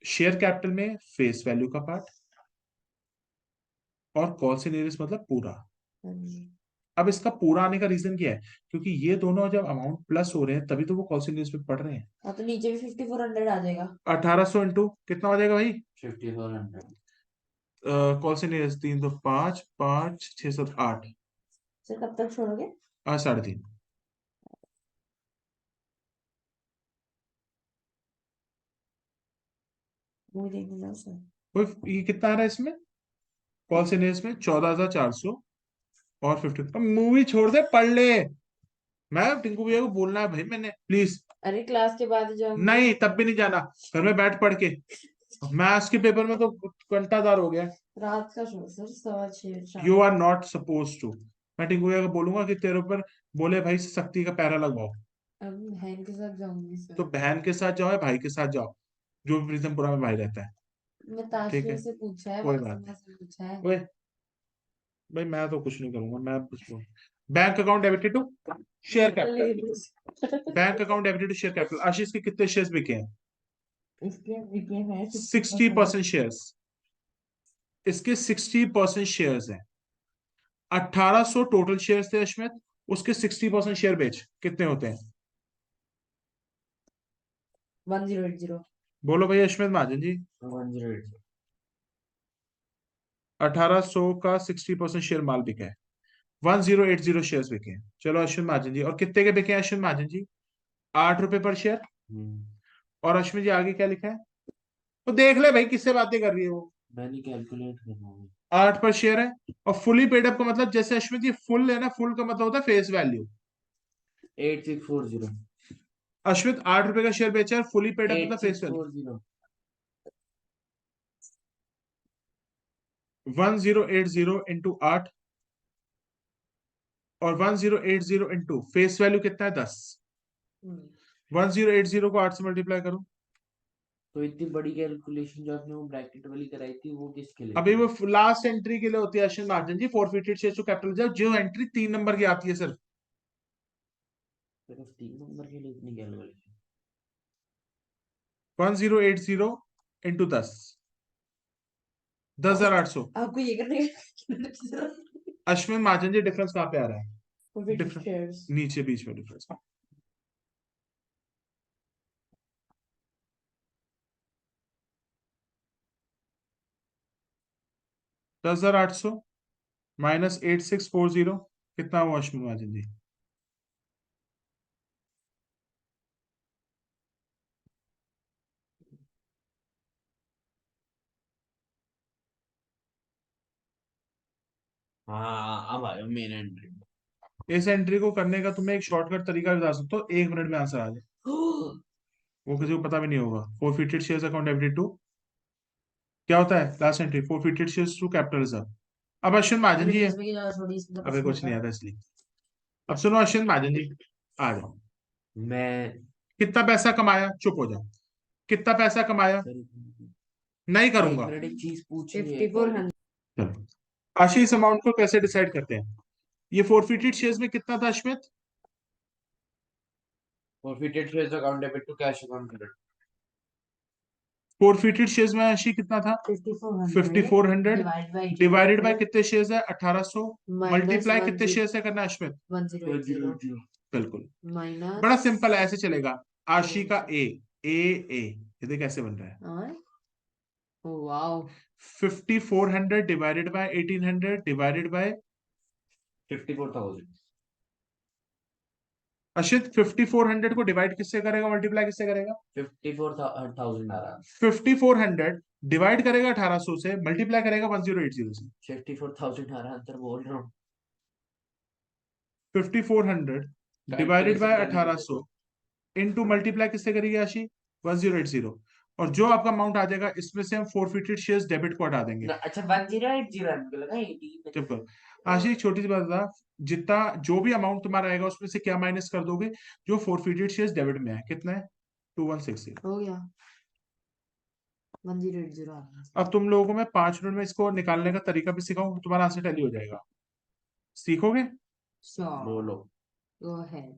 शेयर कैपिटल में फेस वैल्यू का पार्ट, और कॉल से नीरज मतलब पूरा। हाँ जी। अब इसका पूरा आने का रीजन क्या है? क्योंकि ये दोनों जब अमाउंट प्लस हो रहे हैं तभी तो वो कॉल से नीरज पे पढ़ रहे हैं। हाँ तो नीचे भी 5400 आ जाएगा। 1800 इंटू कितना हो जाएगा भाई? 5400 कॉल से नीरज 3 तो 5, 5 6 7 8, सर कब तक छोड़ोगे? 3.5। मूवी देखने जाओ सर। कोई ये कितना आ रहा है इसमें? कॉल से नीरज में 14,400 और 50। अब मूवी छोड़ दे, पढ़ ले। मैं टिंकू भैया को बोलना है भाई, मैंने, प्लीज। अरे क्लास के बाद जाऊंगी। नहीं, तब भी नहीं जाना, घर में बैठ पढ़ के। मैथ्स के पेपर में तो घंटादार हो गया। रात का शो सर 6:15 शाम you are not suppose to. मैं टिंकू भैया को बोलूंगा कि तेरे ऊपर बोले भाई शक्ति का पैरा लगवाओ। अब बहन के साथ जाऊंगी तो सर। बहन के साथ जाओ या भाई के साथ जाओ, जो भी प्रीतमपुरा में भाई रहता है। मैं ठीक है, ताशवीर से पूछा है, कोई बात वासिमा से पूछा है। नहीं। ओए भाई, मैं तो कुछ नहीं करूंगा, मैं कुछ bank account debited to share capital. Bank account debited to share capital. Ashish के कितने शेयर्स बिके हैं? इसके बिके हैं 60% शेयर्स। इसके 60% शेयर्स हैं। 1800 टोटल शेयर्स थे अश्मित, उसके 60% शेयर बेच, कितने होते हैं? 1080। बोलो भाई अश्मित महाजन जी। 108 1800 का 60% शेयर माल बिका है, 1080 शेयर्स बिके हैं। चलो अश्विन महाजन जी, और कितने के बिके हैं अश्विन महाजन जी? 8 रुपए पर शेयर। और अश्विन जी आगे क्या लिखा है? तो देख ले भाई, किससे बातें कर रही है वो। मैंने कैलकुलेट करना है। 8 पर शेयर है। और फुली पेड अप का मतलब, जैसे अश्विन जी फुल है ना, फुल का मतलब होता है फेस वैल्यू। 8640 अश्वित 8 रुपए का शेयर बेचा है, फुली पेड अप मतलब फेस वैल्यू। 8640 1080 इंटू 8, और 1080 इंटू फेस वैल्यू कितना है? 10। 1080 को 8 से मल्टीप्लाई करो। तो इतनी बड़ी कैलकुलेशन जो आपने वो ब्रैकेट वाली कराई थी वो किसके लिए अभी थी? वो लास्ट एंट्री के लिए होती है अश्विन महाजन जी, फॉरफिटेड शेयर टू कैपिटल, जो एंट्री 3 नंबर की आती है सर। सिर्फ 3 नंबर के लिए इतनी कैलकुलेशन? 1080 इंटू 10, 10,800। आपको ये करने की जरूरत अश्विन महाजन जी डिफरेंस कहाँ पे आ रहा है? नहीं। डिफरेंस शेयर्स नीचे बीच में डिफरेंस। 10,800 माइनस 8640 कितना हुआ अश्विन महाजन जी? हाँ अब आया मेन एंट्री। इस एंट्री को करने का तुम्हें एक शॉर्टकट तरीका बता सकता हूँ, 1 मिनट में आंसर आ जाए, वो किसी को पता भी नहीं होगा। Forfeited shares account debited to क्या होता है? Last entry forfeited shares to capital reserve. अब अश्विन महाजन जी है, इसमें की ज्यादा थोड़ी इसमें तो अबे कुछ कुछ नहीं नहीं होता। आता इसलिए। अब सुनो अश्विन महाजन जी, आ जाओ। मैं कितना पैसा कमाया? चुप हो जाओ। कितना पैसा कमाया? नहीं एक करूंगा। मिनट एक चीज पूछनी है। 5400 चलो, आशीष इस अमाउंट को कैसे डिसाइड करते हैं? ये फॉरफिटेड शेयर्स में कितना था Ashmit? Forfeited shares account debit to cash account credit. Forfeited shares में आशी कितना था? 5400 डिवाइडेड बाय कितने शेयर्स है? 1800 मल्टीप्लाई कितने शेयर्स से करना है अश्मित? 1080 बिल्कुल, माइनस बड़ा सिंपल है, ऐसे चलेगा। आशी का ए ए ए, ये देख कैसे बन रहा है। Wow 5400 divided by 1800 divided by 54,000 Ashit 5400 को डिवाइड किससे करेगा, मल्टीप्लाई किससे करेगा? 54,000 आ रहा 5400 डिवाइड करेगा 1800 से, मल्टीप्लाई करेगा 1080 से। 54,000 आ रहा अंतर बोल रहा हूँ 5400 डिवाइडेड बाय 1800 इनटू मल्टीप्लाई किससे करेगी आशी? 1080। और जो आपका अमाउंट आ जाएगा इसमें से हम फोरफिटेड शेयर्स डेबिट को हटा देंगे। अच्छा 1080 हमको लगा 80 सिंपल। आशी एक छोटी सी बात बता, जितना जो भी अमाउंट तुम्हारा आएगा उसमें से क्या माइनस कर दोगे? जो फोरफिटेड शेयर्स डेबिट में है, कितना है? 2160। हो गया 1080 आ गया। अब तुम लोगों को मैं 5 मिनट में इसको निकालने का तरीका भी सिखाऊं, तुम्हारा आंसर टैली हो जाएगा। सीखोगे? Sure, बोलो go ahead.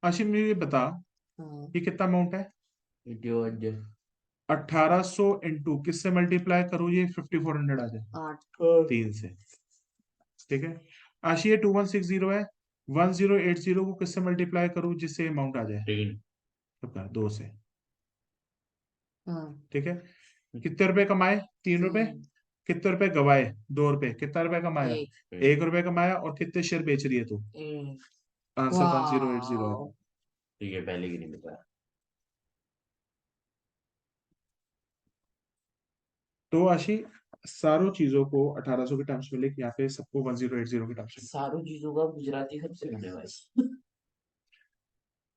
आशी मुझे ये बता, हाँ, ये कितना अमाउंट है? जो 1800 इंटू किससे मल्टीप्लाई करूँ ये 5400 आ जाए? 8 3 से। ठीक है आशी, ये 2160 है। 1080 को किससे मल्टीप्लाई करूँ जिससे अमाउंट आ जाए? 3 तो 2 से। हाँ ठीक है, कितने रुपए कमाए? 3 रुपए। कितने रुपए गवाए? 2 रुपए। कितना रुपए कमाया? एक 1 रुपए कमाया। और कितने शेयर बेच रही है तू? आंसर 1080 है। वाओ ठीक है पहले की नहीं बताया तो आशी, सारों चीजों को 1800 के टर्म्स में लिख, यहाँ पे सबको 1080 के टर्म्स में। सारों चीजों का गुजराती सबसे बने भाई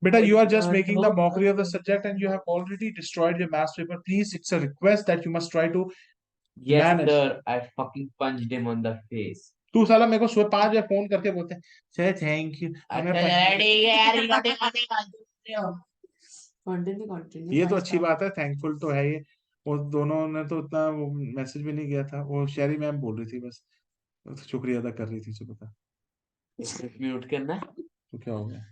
Beta, you are just making the mockery of the subject and you have already destroyed your maths paper. Please, it's a request that you must try to Yes manage. sir I fucking punched him on the face तू साला मेरे को सुबह 5 बजे फोन करके बोलते हैं सर थैंक यू हमें अच्छा ठीक है यार कंटिन्यू कंटिन्यू ये तो भाई अच्छी साहब बात है, थैंकफुल तो है ये। वो दोनों ने तो उतना मैसेज भी नहीं किया था, वो शेरी मैम बोल रही थी बस, तो शुक्रिया अदा कर रही थी सुबह का। म्यूट करना तो क्या हो गया?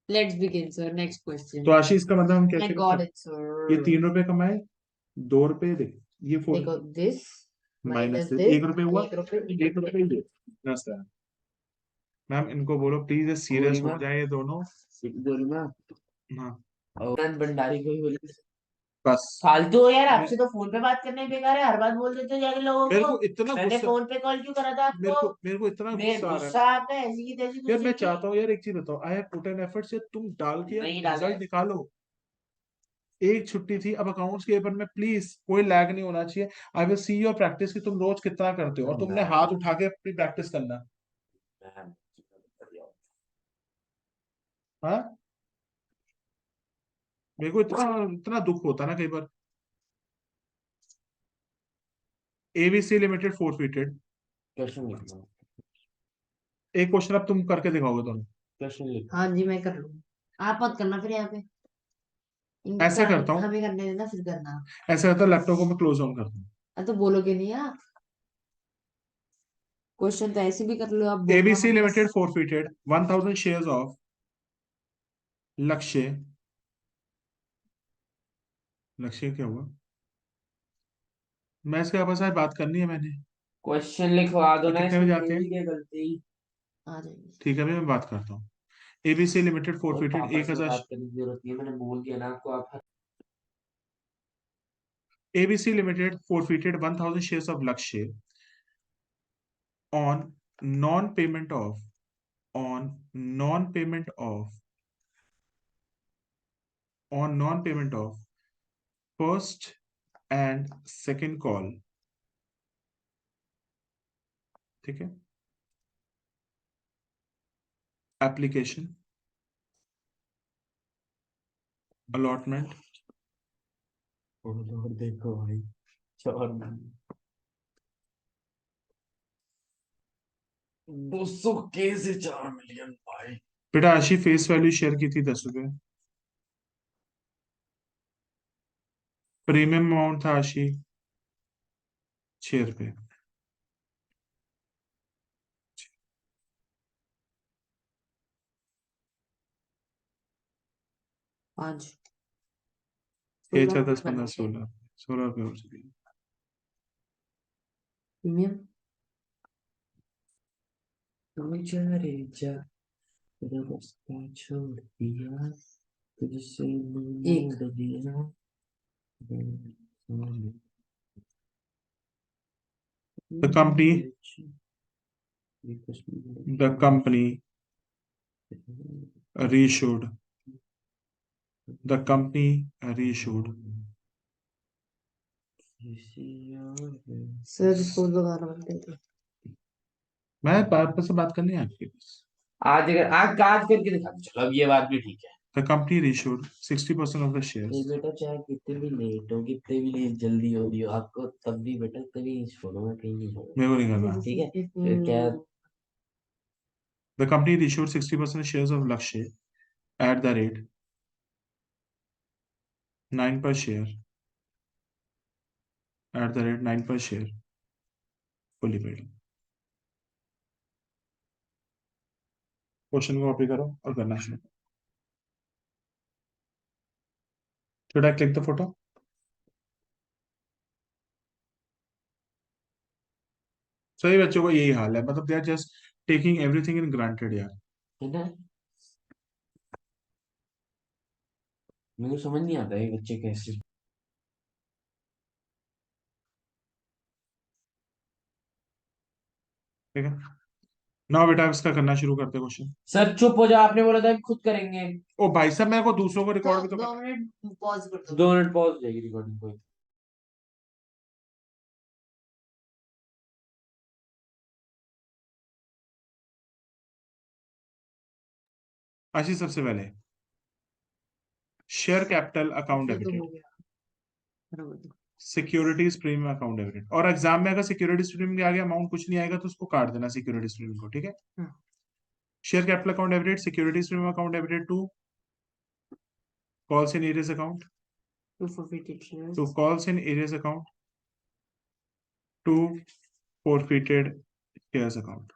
Let's begin sir next question तो आशीष का मतलब हम आई कैसे गॉट करते इट हैं? ये सर 3 रुपए कमाए, 2 रुपए दे, ये 4 देखो this minus minus they, this 1 रुपए हुआ, 1 रुपए 1 रुपए ही दे। नमस्कार मैम, इनको बोलो प्लीज सीरियस हो जाए ये दोनों। गोरिमा हाँ और भंडारी को भी बोली बस। फालतू हो यार आपसे तो फोन पे बात करने बेकार है हर बात बोल देते हो जाके लोगों मेरे को को इतना मैंने गुस्सा, फोन पे कॉल क्यों करा था आपको मेरे को इतना गुस्सा आ रहा है। गुस्सा आता है ऐसी की तैसी यार मैं गुस्से की चाहता हूँ यार, एक चीज बताओ, I have put an effort से तुम डाल के यार नहीं डाला रिजल्ट है निकालो। एक छुट्टी थी, अब अकाउंट्स के पेपर में प्लीज कोई लैग नहीं होना चाहिए। I will see your practice कि तुम रोज कितना करते हो, और तुमने हाथ उठा के अपनी प्रैक्टिस करना। हाँ, मेरे को इतना इतना दुख होता है ना कई बार। ABC limited forfeited. क्वेश्चन लिखना एक क्वेश्चन अब तुम करके दिखाओगे दोनों। क्वेश्चन लिखना हाँ जी मैं कर लूंगा आप मत करना फिर यहाँ पे ऐसे करता हूँ, हमें करने देना फिर करना ऐसे करता लैपटॉप को मैं क्लोज ऑन करता हूँ। तो बोलोगे नहीं आप क्वेश्चन तो ऐसे भी कर लो आप बोलना एबीसी मत बस लिमिटेड फोरफिटेड 1000 शेयर्स ऑफ लक्ष्य। लक्ष्य क्या हुआ? मैं इसके आपस आज बात करनी है मैंने। क्वेश्चन लिखवा दो ये ना कितने इसमें बजे आते मेरी हैं? क्या गलती आ जाएंगे ठीक है, अभी मैं बात करता हूँ। एबीसी लिमिटेड और फोरफिटेड पापा एक से हजार बात करने की जरूरत नहीं है मैंने बोल दिया ना आपको आप ABC limited forfeited 1000 shares of Lakshya on non-payment of on non-payment of on non-payment of first and second call। ठीक है, एप्लीकेशन अलॉटमेंट और देखो भाई 200 के से 4 मिलियन भाई बेटा आशी फेस वैल्यू शेयर की थी 10 रुपए। प्रीमियम अमाउंट था आशी 6 रुपए। 5 6 16 4 रुपए 10 करना 15 क्या 16 रुपए हो चुकी है। प्रीमियम? तू जा रे जा, तेरा रास्ता छोड़ दिया, तुझसे एक मोड़ दिया। The company, the company reissued. The company reissued. Sir report दोबारा बनते थे। मैं पापा से बात करनी है आपकी बस। आज अगर आज करके दिखा दो, चलो अब ये बात भी ठीक है। The company reissued 60% of the ये shares. बेटा चाहे कितने भी लेट हो, कितने भी लेट जल्दी हो रही हो, आपको तब भी बेटा कभी छोड़ो, कहीं नहीं छोड़ो, मेरे को नहीं करना। ठीक है। फिर क्या? The company reissued 60% shares of Lakshya at the rate 9 per share. At the rate 9 per share. Fully paid. Question को कॉपी करो और करना शुरू। Should I click the photo? सही बच्चों को यही हाल है, मतलब they are just taking everything in granted यार। है ना? मेरे को समझ नहीं आता ये बच्चे कैसे। ठीक है, नाउ बेटा इसका करना शुरू करते क्वेश्चन। सर चुप हो जाओ, आपने बोला था कि खुद करेंगे। ओ भाई साहब, मेरे को दूसरों को रिकॉर्ड भी तो 2 मिनट पॉज कर दो। 2 मिनट पॉज हो जाएगी रिकॉर्डिंग कोई। आशीष, सबसे पहले शेयर कैपिटल अकाउंट फिर तो डेबिटेड, हो गया बराबर। Securities premium account debited. और एग्जाम में अगर सिक्योरिटीज प्रीमियम के आगे अमाउंट कुछ नहीं आएगा तो उसको काट देना सिक्योरिटीज प्रीमियम को, ठीक है। हाँ। Share capital account debited, securities premium account debited to calls in arrears account, to forfeited shares. To calls in arrears account, to forfeited shares account.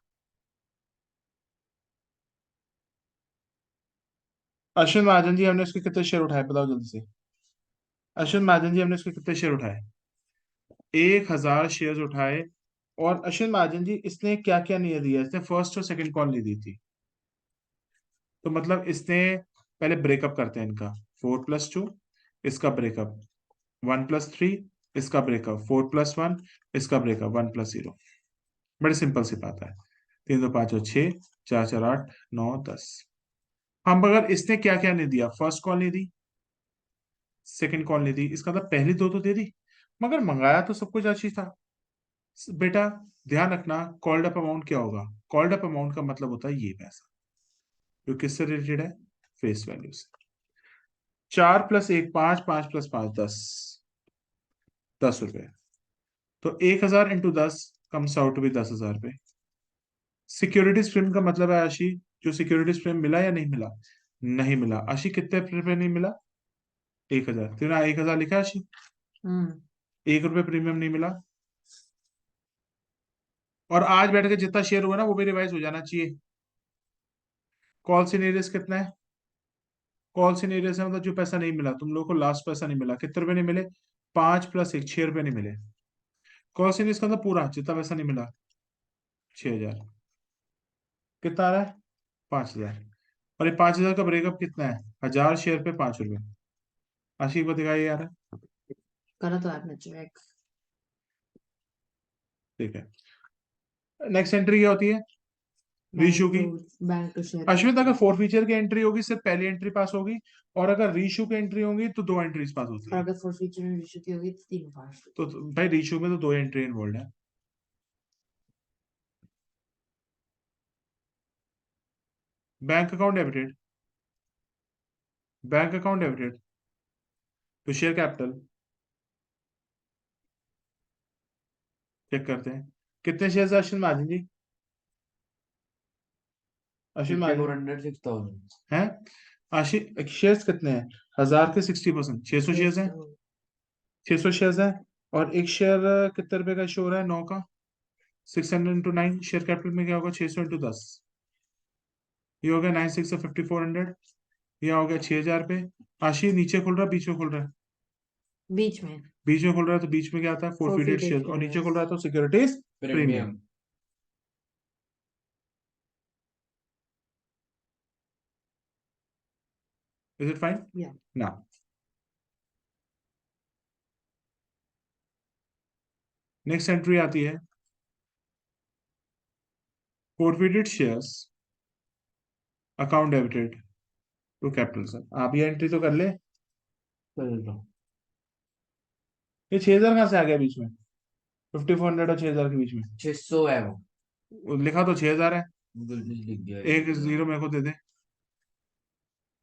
Ashwin Mahajan ji, हमने इसके कितने शेयर उठाए बताओ जल्दी से। अश्विन महाजन जी, हमने इसके कितने शेयर उठाए? 1000 शेयर उठाए। और अश्विन महाजन जी, इसने क्या क्या नहीं दिया? इसने फर्स्ट और सेकंड कॉल नहीं दी थी, तो मतलब इसने पहले ब्रेकअप करते हैं इनका। 4+2 इसका ब्रेकअप, 1+3 इसका ब्रेकअप, 4+1 इसका ब्रेकअप, 1+0। बड़ी सिंपल सी बात है। 3 2 5 और 6, 4 4 8 9 10। हम अगर इसने क्या क्या नहीं दिया, फर्स्ट कॉल नहीं दी, सेकंड कॉल नहीं दी, इसका मतलब पहली दो तो दे दी, मगर मंगाया तो सब कुछ अच्छी था। बेटा ध्यान रखना, कॉल्ड अप अमाउंट क्या होगा? कॉल्ड अप अमाउंट का मतलब होता है ये पैसा, जो किससे रिलेटेड है? फेस वैल्यू से। 4+1 5, 5+5 10, 10 रुपए। तो 1000 × 10 कम्स आउट टू बी 10,000 रुपए। सिक्योरिटीज प्रीमियम का मतलब है आशी, जो सिक्योरिटीज प्रीमियम मिला या नहीं मिला? नहीं मिला। आशी कितने रुपए नहीं मिला? 1000। तेरा 1000 लिखा है आशी, हम्म 1 रुपए प्रीमियम नहीं मिला। और आज बैठ के जितना शेयर हुआ ना वो भी रिवाइज हो जाना चाहिए। कॉल सिनेरियस कितना है? कॉल सिनेरियस है मतलब जो पैसा नहीं मिला, तुम लोगों को लास्ट पैसा नहीं मिला। कितने रुपए नहीं मिले? 5+1 6 रुपए नहीं मिले। कॉल सिनेरियस का मतलब पूरा जितना पैसा नहीं मिला, 6000। कितना आ रहा है? 5000। और ये 5000 का ब्रेकअप कितना है? 1000 शेयर पे 5 रुपए। आशीष को दिखाइए यार। करा तो आपने चेक। ठीक है, नेक्स्ट एंट्री क्या होती है? रीशू की। बैंक टू शेयर अश्विन, अगर फोर फीचर की एंट्री होगी सिर्फ पहली एंट्री पास होगी, और अगर रीशू की एंट्री होगी तो 2 एंट्रीज पास होती और है। अगर forfeiture में issue की होगी तो 3 पास। तो भाई रीशू में तो 2 एंट्री इन्वॉल्व है। Bank account debited, bank account debited तो शेयर कैपिटल चेक करते हैं। कितने शेयर है अश्विन महाजन जी? अश्विन महाजन 406,000। हैं? आशी शेयर्स कितने हैं? 1000 के 60%, 600 शेयर्स हैं। 600 शेयर्स है, और एक शेयर कितने रुपए का शो हो रहा है, 9 का। 600 इंटू 9, शेयर कैपिटल में क्या होगा, 600 इंटू 10, ये हो गया 9 6 5400, ये हो गया 6000 रुपये। आशी नीचे खुल रहा है, बीच में खुल रहा है? बीच में बीच में खुल रहा है, तो बीच में क्या आता है, फोरफिटेड forfeited शेयर, और नीचे shares. खुल रहा है तो securities premium. Premium. Is it fine? Yeah. ना। नेक्स्ट एंट्री आती है forfeited shares account debited to capital. Sir आप ये एंट्री तो कर ले। ये 6000 कहाँ से आ गया बीच में, 5400 और 6000 के बीच में? 600 है वो। लिखा तो 6000 है। गलती से लिख दिया एक जीरो मेरे को दे दे,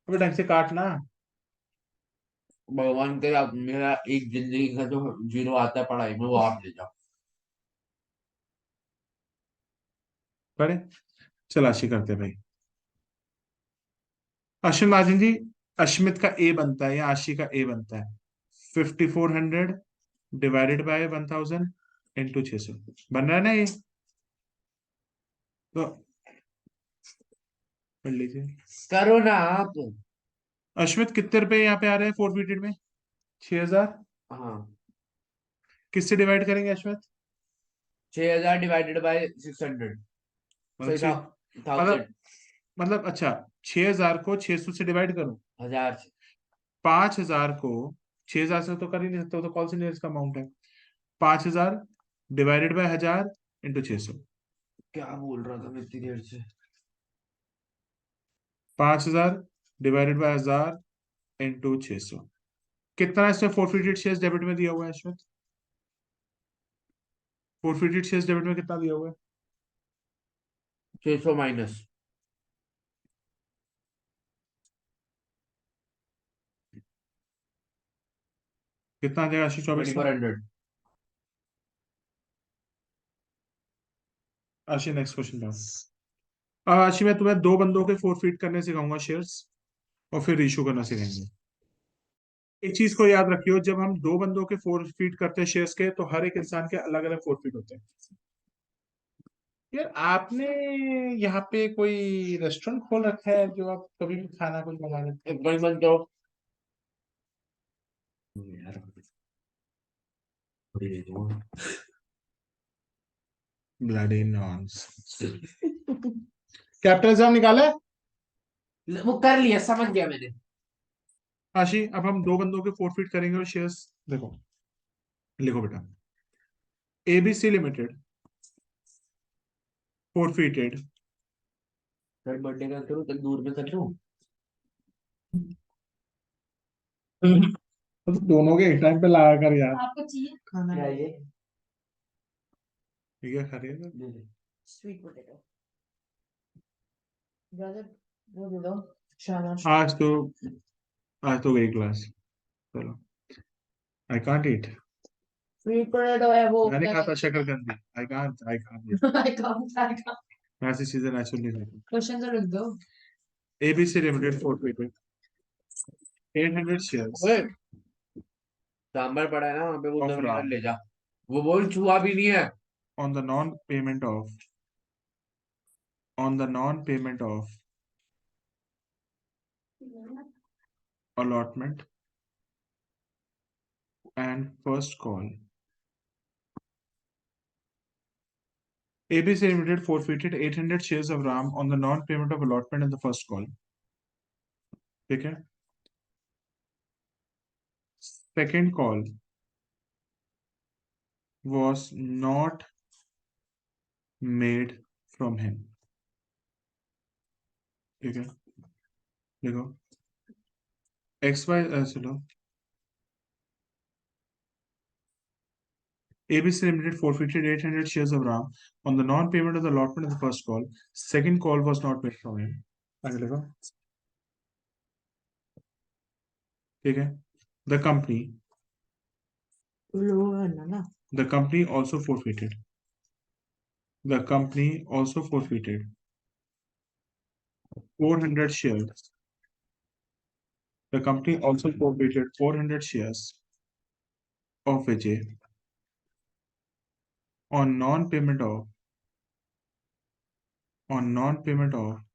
अबे ढंग से काटना। भगवान करे आप मेरा एक जिंदगी का जो जीरो आता है पढ़ाई में वो आप ले जाओ। करे, चल आशी करते हैं भाई। अश्विन महाजन जी, अश्मित का ए बनता है या आशी का ए बनता है 5400 डिवाइडेड बाय 1000 इंटू 600, बन रहा है ना ये? तो कर लीजिए। करो ना आप। अश्मित कितने रुपए यहाँ पे आ रहे हैं फोरफिटेड में, 6000। हाँ, किससे डिवाइड करेंगे अश्मित? 6000 divided by 600। मतलब सॉरी, छः, 1000। मतलब मतलब अच्छा, 6000 को 600 से डिवाइड करूं? 1000 से। 5000 को 6000 से तो कर ही नहीं सकते, वो तो कॉल से नियरेस्ट का अमाउंट है। 5000 डिवाइडेड बाय 1000 इंटू 600। क्या बोल रहा था मैं इतनी देर से? 5000 डिवाइडेड बाय 1000 इंटू 600, कितना इसमें फोरफिटेड शेयर्स डेबिट में दिया हुआ है इसमें? फोरफिटेड शेयर्स डेबिट में कितना दिया हुआ है? 600 माइनस कितना आ जाएगा आशी, 2400? 2400। आशी नेक्स्ट क्वेश्चन पे। अब आशी मैं तुम्हें दो बंदों के फोरफिट करने सिखाऊंगा शेयर्स, और फिर इशू करना सिखाएंगे। एक चीज को याद रखियो, जब हम दो बंदों के फोरफिट करते हैं शेयर्स के, तो हर एक इंसान के अलग अलग फोरफिट होते हैं। यार आपने यहाँ पे कोई रेस्टोरेंट खोल रखा है जो आप कभी भी खाना कुछ मंगा लेते एक बार बंद करो यार। थोड़ी देर दूंगा। हैं? Bloody nonsense. कैपिटल एग्जाम निकाला है वो कर लिया, समझ गया मैंने। आशी? अब हम दो बंदों के फोरफिट करेंगे और शेयर्स, देखो लिखो बेटा, ABC limited forfeited. Sir birthday का करूँ तो दूर में कर लूँ। तो दोनों के एक टाइम पे लगा कर यार। आपको चाहिए खाना क्या ये? ठीक है, खरीद। दे दे। स्वीट पोटैटो ब्रदर, वो दे दो शाबाश। आज तो गई क्लास, चलो। आई कांट ईट। स्वीट पोटैटो है वो मैंने क्या कहा था कहते शकरकंदी, आई कांट ईट। हैं? I can't. ऐसी चीजें नेचुरली नहीं। क्वेश्चन तो लिख दो। एबीसी लिमिटेड फोरफिटेड 800 शेयर्स ओए, सांबर पड़ा है ना वहाँ पे, वो ऑफ उधर उधर राम ले जा। वो बोल छुआ भी नहीं है। on the non-payment of allotment and first call. ABC Limited forfeited 800 shares of RAM on the non-payment of allotment and the first call. ठीक है? Second call was not made from him. ठीक है? देखो XY चलो, ABC Limited forfeited 800 shares of RAM on the non-payment of the allotment of the first call. Second call was not made from him. आगे देखो, ठीक है? The company लो है ना। The company also forfeited. The company also forfeited 400 shares. The company also forfeited 400 shares of Vijay on non-payment of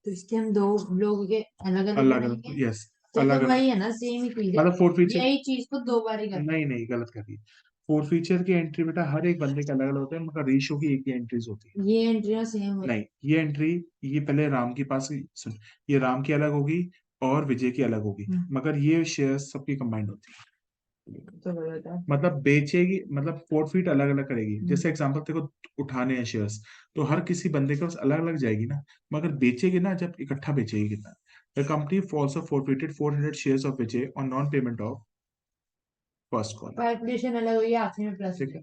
तो इसके हम दो लोगों के अलग अलग अलग बनाएंगे। अलग, यस, तो अलग अलग, वही है ना, सेम ही चीज है, मतलब फोर फीचर, यही चीज को दो बार ही करना। नहीं नहीं गलत कर रही है। फोर फीचर की एंट्री बेटा हर एक बंदे के अलग अलग होते हैं, मगर रेशियो की एक ही एंट्रीज होती है। ये एंट्री सेम होती नहीं, ये एंट्री, ये पहले राम के पास सुन, ये राम की अलग होगी और विजय की अलग होगी, है। मगर ये शेयर्स सबकी कंबाइंड होती है। तो गलत है। मतलब बेचेगी, मतलब फोरफीट अलग अलग करेगी। हम्म। जैसे एग्जांपल तेरे को उठाने हैं शेयर्स, तो हर किसी बंदे के पास अलग अलग जाएगी ना, मगर बेचेगी ना जब इकट्ठा बेचेगी कितना। The company also forfeited 400 shares of Vijay on non-payment of first call. Calculation अलग हुई है, आखिर में प्लस ठीक है,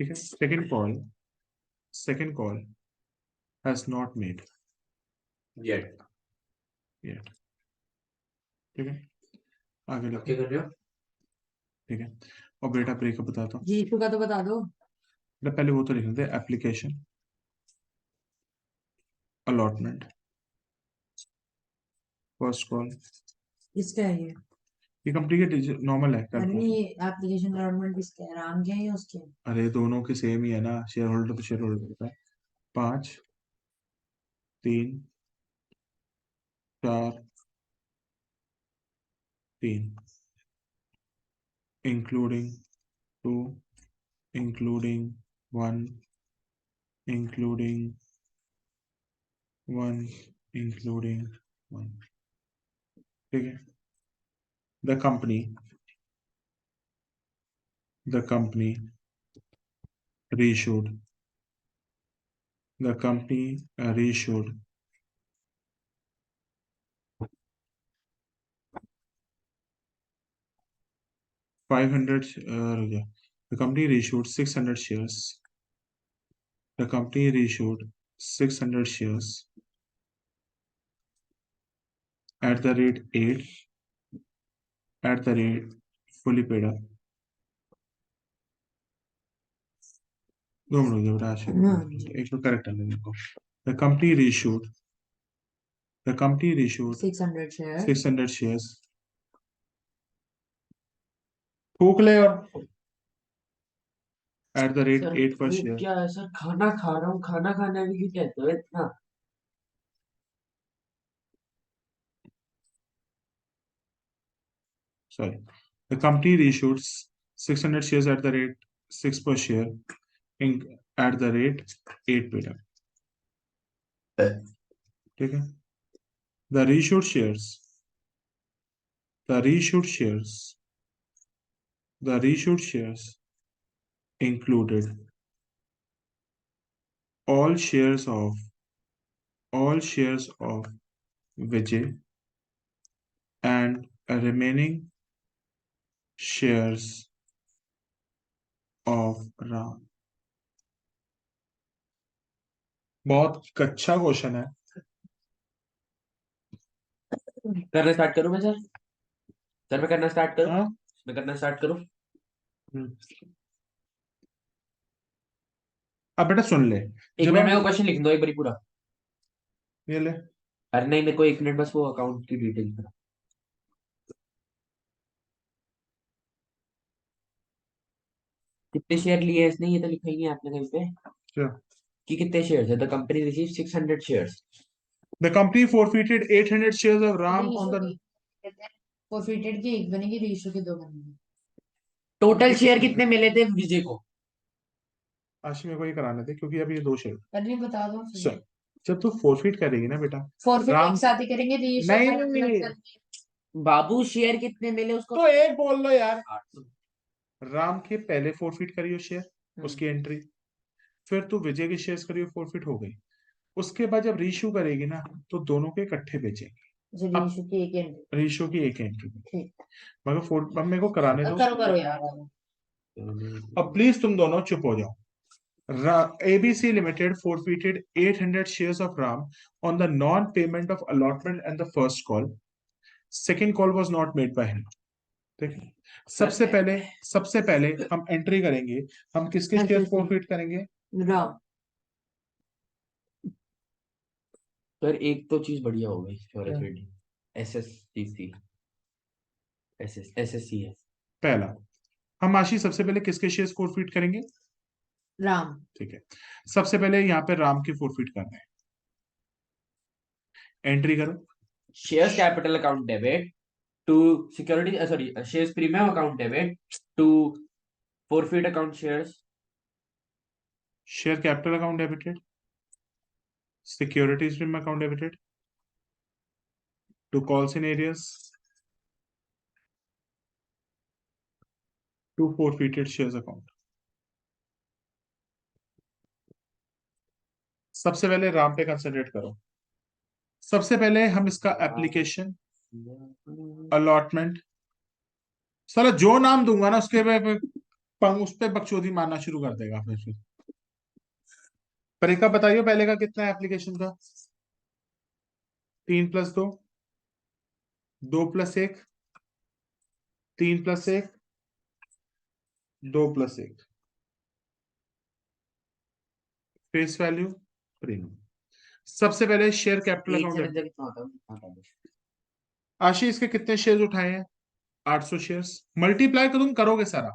ठीक है। second call has not made Yet. yet, ठीक है, आगे क्या लिखो, कर रहे हो? ठीक है। और बेटा ब्रेकअप बताता हूँ, जीशु का तो बता दो। पहले वो तो लिख देते, एप्लीकेशन अलॉटमेंट फर्स्ट कॉल, किसका है ये? ये कंप्लीट नॉर्मल है अरे कैलकुलेशन। नहीं, एप्लीकेशन डेवलपमेंट किसका है, राम के है या उसके? अरे दोनों के सेम ही है ना, शेयर होल्डर तो शेयर होल्डर होता है। 5, 3, 4, 3, इंक्लूडिंग 2, इंक्लूडिंग 1, इंक्लूडिंग 1, इंक्लूडिंग 1, ठीक है। The company reissued the company reissued 500 the company reissued 600 shares. The company reissued 600 shares at the rate 8, at the rate fully paid up. 2 minute बेटा, एक तो करेक्ट है मेरे को। The company reissued 600 share 600 shares, फूक ले, और at the rate sir 8 per वो share. क्या है सर, खाना खा रहा हूँ, खाना खाने में क्यों कहते हो इतना? Sorry, the company reissued 600 shares at the rate 6 per share in at the rate 8 paid up, ठीक है। the reissued shares the reissued shares the reissued shares included all shares of Vijay and remaining shares of Ram। बहुत कच्चा क्वेश्चन है। करना स्टार्ट करूँ मैं सर? सर मैं करना स्टार्ट करूँ? हाँ, मैं करना स्टार्ट करूँ? अब बेटा सुन ले, एक जब मिनट, हम मेरे को क्वेश्चन लिख दो एक बारी पूरा। ये ले, अरे नहीं, मेरे को एक मिनट बस वो अकाउंट की डिटेल। कितने शेयर लिए हैं इसने, ये तो लिखा ही नहीं है आपने कहीं पे क्या? कि कितने शेयर है। The company receive 600 shares. The company forfeited 800 shares of Ram on reissue the की फॉरफिटेड की एक बनेगी, रीशू के दो बनेंगे। टोटल शेयर कितने मिले थे विजय को? आशी मेरे को ये कराने थे, क्योंकि अभी ये 2 शेयर। अरे बता दो, सुन, जब तू फोरफीट करेगी ना बेटा, फॉरफिट राम, एक साथ ही करेंगे, रीशू नहीं अलग अलग नहीं, करेंगे। बाबू शेयर कितने मिले उसको? तो एक बोल लो यार। 800। राम के पहले फोरफीट करियो शेयर, हम्म। उसकी एंट्री, फिर तू विजय के शेयर्स करियो, फोरफीट हो गई। उसके बाद जब रीशू करेगी ना, तो दोनों के इकट्ठे बेचेंगे। अच्छा, अब रीशू की एक एंट्री। रीशू की एक एंट्री, ठीक। मगर अब मेरे को कराने दो। करो करो यार। अब प्लीज तुम दोनों चुप हो जाओ। ABC Limited forfeited 800 shares of Ram on the non-payment of allotment and the first call. Second call was not made by him. ठीक है। सबसे पहले हम एंट्री करेंगे, हम किसके शेयर फॉरफिट करेंगे? राम। सर एक तो चीज बढ़िया हो गई फॉरफिट। एसएससी, एसएससी है। पहला, हम आशी सबसे पहले किसके शेयर्स फॉरफिट करेंगे? राम। ठीक है, सबसे पहले यहाँ पे राम की फॉरफिट करना है, एंट्री करो। shares capital account debit to security sorry shares premium account debit to forfeit account shares share capital account debited, securities premium account debited to calls in arrears to forfeited shares account. सबसे पहले राम पे कंसंट्रेट करो। सबसे पहले हम इसका एप्लीकेशन, अलॉटमेंट, साला जो नाम दूंगा ना उसके उस पे बकचोदी मारना शुरू कर देगा फिर। ब्रेकअप बताइए पहले का कितना है एप्लीकेशन का? 3+2, 2+1, 3+1, 2+1, फेस वैल्यू प्रीमियम। सबसे पहले शेयर कैपिटल एक से अकाउंट। लेकर कितना होता है? आशीष इसके कितने शेयर्स उठाए हैं? 800 शेयर्स। मल्टीप्लाई तो तुम करोगे सारा,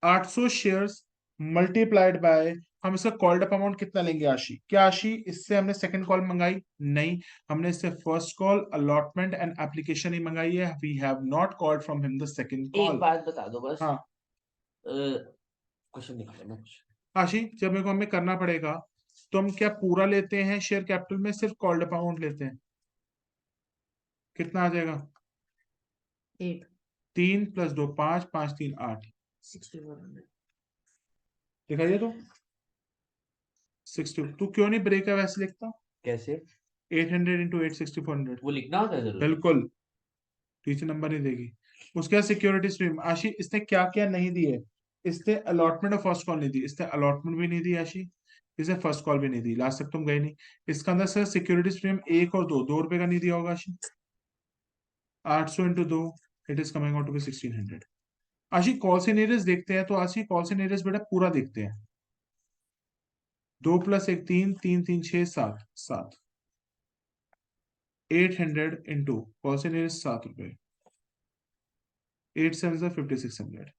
800 शेयर्स मल्टीप्लाइड बाय, हम इसका कॉल्ड अप अमाउंट कितना लेंगे आशी? क्या आशी इससे हमने सेकंड कॉल मंगाई? नहीं, हमने इससे first call, allotment and application ही मंगाई है। We have not called from him the second एक कॉल। बात बता दो बस। हाँ क्वेश्चन निकालो कुछ। आशी, जब मेरे को हमें करना पड़ेगा तो हम क्या पूरा लेते हैं शेयर कैपिटल में, सिर्फ कॉल्ड अप अमाउंट लेते हैं? कितना आ जाएगा? 8 3+2 5, 5×3 8, 6400। दिखाइए तो 60। तू क्यों नहीं ब्रेकअप ऐसे लिखता? कैसे 800 इंटू 8 6400। वो लिखना होता है जरूर? बिल्कुल, टीचर नंबर नहीं देगी। उसके बाद सिक्योरिटी स्ट्रीम, आशी इसने क्या क्या नहीं दिए? इसने अलॉटमेंट और फर्स्ट कॉल नहीं दी, इसने अलॉटमेंट भी नहीं दी आशी, इसे फर्स्ट कॉल भी नहीं दी, लास्ट तक तुम गए नहीं। इसका अंदर सर सिक्योरिटी स्ट्रीम 1 और 2, 2 रुपए का नहीं दिया होगा Ashi. 800 into 2, it is coming out to be 1600। Ashi call से नीरज देखते हैं, तो आशी कॉल से नीरज बेटा पूरा देखते हैं। 2+1 3, 3×3 6 7, 7, 800 इंटू कॉल से नीरज 7 रुपए, 8 7 5600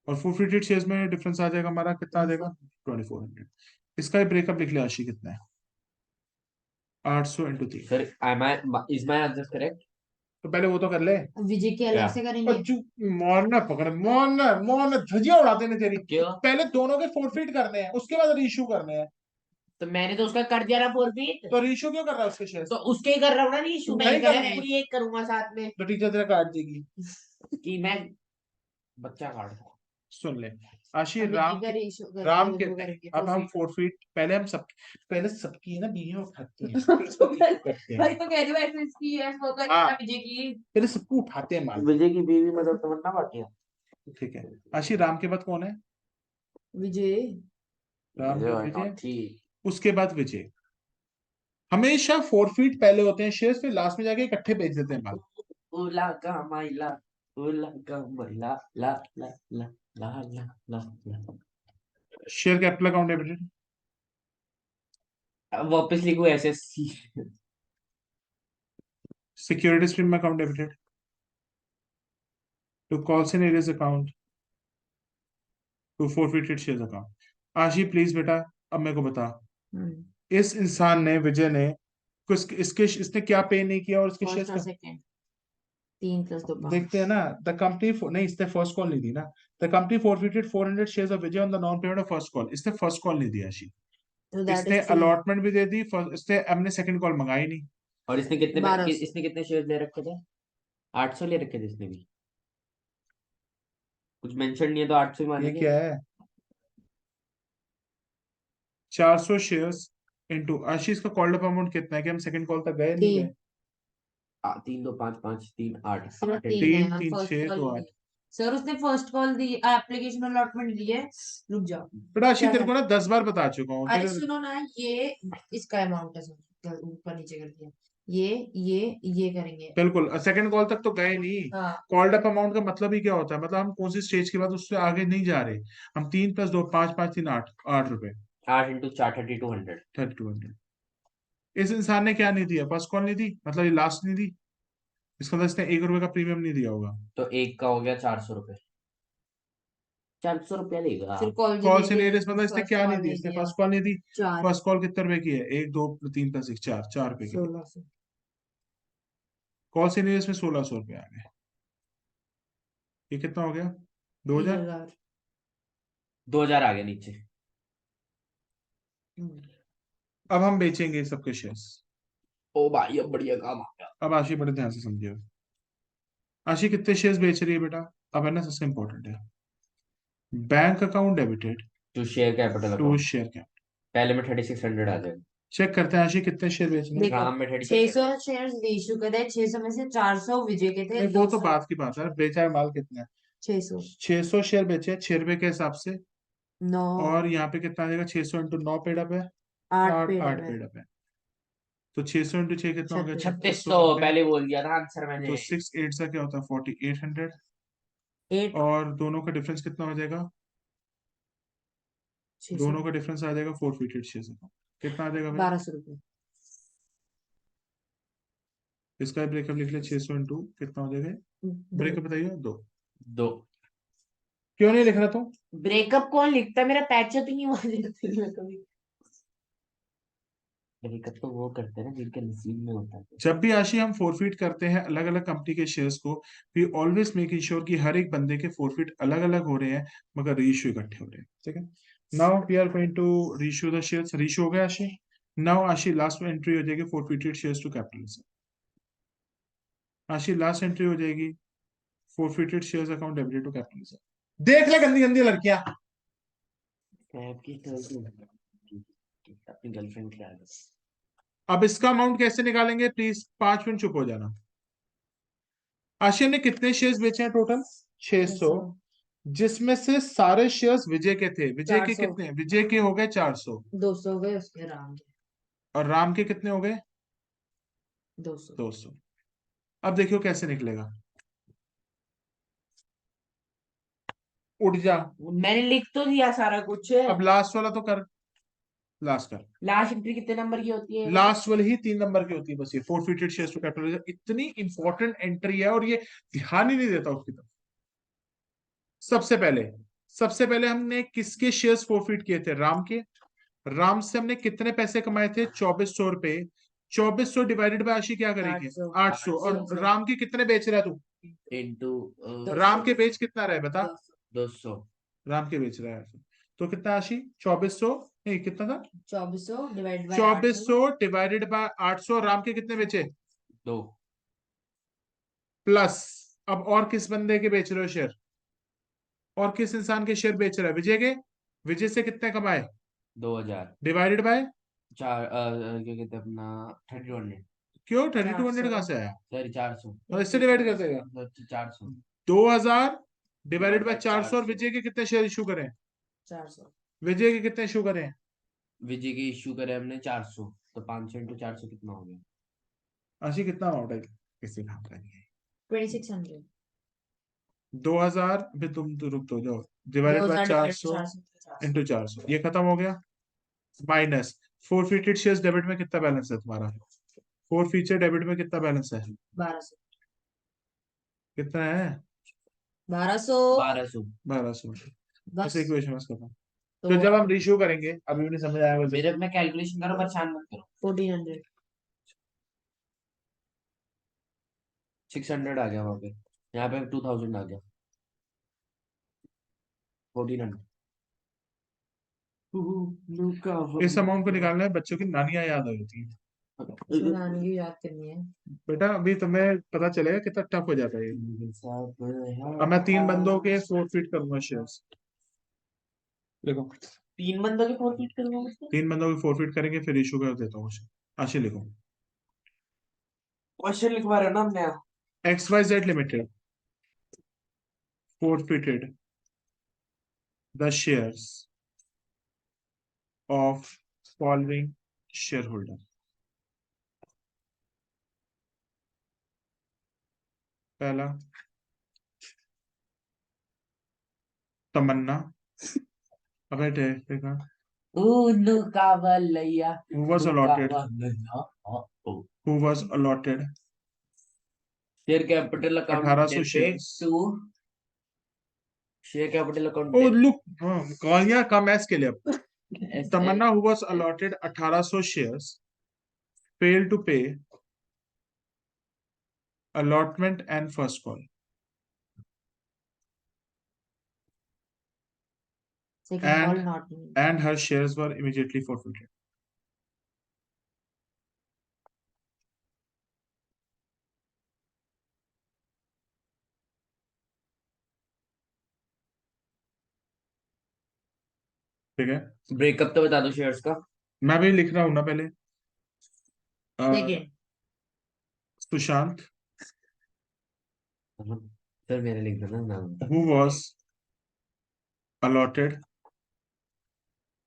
और फॉरफिटेड शेयर्स में डिफरेंस आ जाएगा हमारा, कितना आ जाएगा? 2400। इसका ही ब्रेकअप लिख लिया आशी, कितना है? 800 into 3। Sir is my answer correct? तो पहले वो तो कर ले। विजय के क्या? अलग से करेंगे। मारना पकड़, मारना धजिया उड़ाते ने तेरी। क्यों? पहले दोनों के फॉरफिट करने हैं, उसके बाद रीइश्यू करने हैं। तो मैंने तो उसका कर दिया ना फॉरफिट। तो रीइश्यू क्यों कर रहा है उसके शेयर्स? तो उसके ही कर रहा हूँ ना इशू। नहीं मैंने कर कहा रहे। पूरी एक करूंगा साथ में तो टीचर तेरा काट देगी। कि मैं बच्चा काट दूं। सुन ले आशी, अभी राम इधर के, issue करके राम के, वो करेंगे अब हम forfeit। फॉरफिट पहले हम सब, पहले सबकी है ना बीवी उठाते हैं, फिर उसको issue करते भाई हैं। तो कह रही हूँ ऐसे इसकी है वो कर हाँ। विजय की। पहले सबको उठाते हैं माल। विजय की बीवी मतलब तमन्ना भाटिया। ठीक है आशी, राम के बाद कौन है? विजय। राम के बाद विजय, ठीक। उसके बाद विजय। हमेशा फॉरफिट पहले होते हैं शेयर्स, फिर लास्ट में जाके इकट्ठे बेच देते हैं माल। उला का माइला, उला का माइला, ला ला ला ला ला ला ला। शेयर कैपिटल अकाउंट डेबिटेड, अब वापस लिखो SSC. Security stream account debited to calls in arrears account to forfeited shares account. Ashi please बेटा, अब मेरे को बता, इस इंसान ने, विजय ने, इसके इसने क्या पे नहीं किया और इसके फर्स्ट शेयर्स और का सेकंड 3+2 देखते हैं ना। द कंपनी नहीं, इसने फर्स्ट कॉल नहीं दी ना। The company forfeited 400 shares of Vijay on the non payment of first call. इसने फर्स्ट कॉल नहीं दिया आशी, तो दैट इसने इज 3। अलॉटमेंट भी दे दी, इसने हमने सेकंड कॉल मंगाई नहीं। और इसने कितने 1200। इसने कितने शेयर ले रखे थे? 800 ले रखे थे इसने भी। कुछ मेंशन नहीं है तो 800 ही ये मानेंगे। क्या है? 400 शेयर्स इनटू आशीष का कॉल्ड अप अमाउंट कितना है कि हम सेकंड कॉल तक गए नहीं 3। गए? 3 2 5 5 3 8 सिर्फ 8 3 है 3 हम 3 फर्स्ट 6 कॉल 2 दी। 8। सर उसने फर्स्ट कॉल दी, एप्लीकेशन अलॉटमेंट दी है। रुक जाओ। बेटा आशी क्या तेरे है? को ना 10 बार बता चुका हूँ अरे तेरे। सुनो ना, ये इसका अमाउंट है, सर ऊपर नीचे कर दिया। ये करेंगे। बिल्कुल, सेकंड कॉल तक तो गए नहीं। हाँ कॉल्ड अप अमाउंट का मतलब ही क्या होता है? मतलब हम कौन सी स्टेज के बाद उससे आगे नहीं जा रहे। हम 3+2 5 5 3 8, 8 रुपए, 8 इंटू 4 3200। 3200। इस इंसान ने क्या नहीं दिया? फर्स्ट कॉल नहीं दी, मतलब ये लास्ट नहीं दी, इसका मतलब इसने 1 रुपए का प्रीमियम नहीं दिया होगा। तो एक का हो गया 400 रुपए, 400 रुपया लेगा। फिर कॉल कॉल नहीं से नहीं दी, रहे, इस मतलब इसने फर्स्ट क्या नहीं कॉल दी, नहीं इसने दिया, फर्स्ट कॉल नहीं दी। 4 फर्स्ट कॉल कितने रुपए की है, 1 2 3 + 1 4, 4 रुपए की। 1600 कॉल से नहीं, इसमें 1600 रुपए आ गए। ये कितना हो गया, 2000। 1000। 2000 आ गया नीचे। अब हम बेचेंगे इस सबके शेयर्स। ओ भाई अब बढ़िया काम आ गया। अब आशी बड़े ध्यान से समझिए। आशी कितने शेयर्स बेच रही है बेटा, अब है ना सबसे इंपॉर्टेंट है, bank account debited to share capital to account, share capital. पहले में 3600 आ जाएगा। चेक करते हैं आशी कितने शेयर बेचने हैं। देखो, राम में 3600। 600 शेयर्स इशू करे, 600 में से 400 विजय के थे, नहीं, वो तो 200 बात की बात है, बेचा है माल कितना है। 600 600 शेयर बेचे 6 रुपए के हिसाब से। 9 और यहाँ पे कितना आ जाएगा, 600 × 9 पेड अप है, 8 आठ पेड़ आठ में पेड अप है। तो 600 × 6 कितना हो गया, 3600 3600 3600। पहले बोल दिया था आंसर मैंने। तो 6 8 सा क्या होता है, 4800। 8 और दोनों का डिफरेंस कितना हो जाएगा, 600 दोनों का डिफरेंस आ जाएगा फोरफिटेड शेयर से। कितना आ जाएगा भाई, 1200 रुपए। इसका ब्रेकअप लिख ले, 600 × कितना हो जाएगा, ब्रेकअप बताइए। 2। दो। क्यों नहीं लिख रहा तू, ब्रेकअप कौन लिखता है, मेरा पैचअप ही नहीं हुआ जिंदगी में कभी। ब्रेकअप तो वो करते हैं ना जिनके नसीब में होता है। जब भी आशी हम फोरफिट करते हैं अलग अलग कंपनी के शेयर्स को, वी ऑलवेज मेक श्योर कि हर एक बंदे के फोरफिट अलग अलग हो रहे हैं, मगर रीइश्यू इकट्ठे हो रहे हैं। ठीक है, now we are going to reissue the shares. Reissue हो गया आशी। नाउ आशी लास्ट में एंट्री हो जाएगी forfeited shares to capital. Ashi last entry हो जाएगी forfeited shares account debited to capital. देख ले गंदी गंदी लड़कियां। आपकी अपनी गर्लफ्रेंड क्या है। अब इसका अमाउंट कैसे निकालेंगे, प्लीज 5 मिनट चुप हो जाना। आशी ने कितने शेयर्स बेचे हैं टोटल, 600, जिसमें से सारे शेयर्स विजय के थे। विजय के 400 कितने, विजय के हो गए 400, 200 गए उसके राम के, और राम के कितने हो गए 200 200। अब देखियो कैसे निकलेगा, उठ जा। मैंने लिख तो दिया सारा कुछ। अब लास्ट वाला तो कर, लास्ट कर। लास्ट एंट्री कितने नंबर की होती है? लास्ट वाली ही 3 नंबर की होती है बस, ये फोरफिटेड शेयर्स टू कैपिटल। इतनी इंपॉर्टेंट एंट्री है और ये ध्यान ही नहीं देता उसकी तरफ। सबसे पहले हमने किसके शेयर्स फोरफिट किए थे, राम के। राम से हमने कितने पैसे कमाए थे, 2400 रुपए। 2400 डिवाइडेड बाय आशी क्या करेंगे, 800 800। और राम के कितने बेच रहा है तू, इंटू राम के बेच कितना रहा है बता, 200। राम के बेच रहा है 800। तो कितना आशी, 2400 नहीं कितना था, 2400 divide by 2400 divided by 800। Ram के कितने बेचे, दो। प्लस अब और किस बंदे के बेच रहे हो शेयर, और किस इंसान के शेयर बेच रहा है, विजय के। विजय से कितने कमाए, 2000। डिवाइडेड बाय चार क्या कहते हैं अपना 3200। क्यों 3200 कहाँ 400 से आया, सॉरी 400। और इससे डिवाइड कर देगा। 400 2000 डिवाइडेड बाय by 400। और 400। विजय के कितने शेयर इशू करें, 400 विजय के कितने इशू करें। विजय की इश्यू करे हमने 400, तो 500 × 400 कितना हो गया? आशी कितना अमाउंट है, किसी काम का नहीं है। 2600 2000 भी, तुम तो रुक तो जाओ, डिवाइडेड बाय 2000 डिवाइड 400 400 इंटू 400, ये खत्म हो गया। माइनस फोरफिटेड शेयर्स डेबिट में कितना बैलेंस है तुम्हारा, फोर फीचर डेबिट में कितना बैलेंस है, 1200 कितना है, 1200 1200। 1200। बस ऐसे इक्वेशन बस खत्म। तो तो जब हम रिश्यू करेंगे, अभी भी नहीं समझ आया मुझे। मेरे में कैलकुलेशन करो, परेशान मत करो। 1400 600 आ गया वहां पे, यहाँ पे 2000 आ गया, 1400। इस अमाउंट को निकालना है, बच्चों की नानियां याद आ जाती है। नानी की याद करनी है। बेटा अभी तुम्हें पता चलेगा कितना टफ हो जाता है ये। अब मैं 3 बंदों के फोरफिट करूंगा शेयर्स, देखो 3 बंदों के प्रॉफिट करूंगा उसको। 3 बंदों के फोरफिट करेंगे, फिर इशू कर देता हूँ। आशी लिखो, क्वेश्चन लिखवा रहे हो ना हमने। XYZ limited forfeited the shares of following shareholder। पहला तमन्ना, अबे देखा, ऊनु कावलैया, who was allotted कावलैया, oh, who was allotted share capital account 1800 debit shares. To share capital account Oh look, कौन यहाँ कम एस के लिए अब debit Tamanna who was allotted 1800 shares failed to pay allotment and first call Second call and not needed. and her shares were immediately forfeited. ठीक है, ब्रेकअप तो बता दो शेयर्स का। मैं भी लिख रहा हूं ना पहले। Second. सुशांत सर मेरे लिख दो ना नाम। who was allotted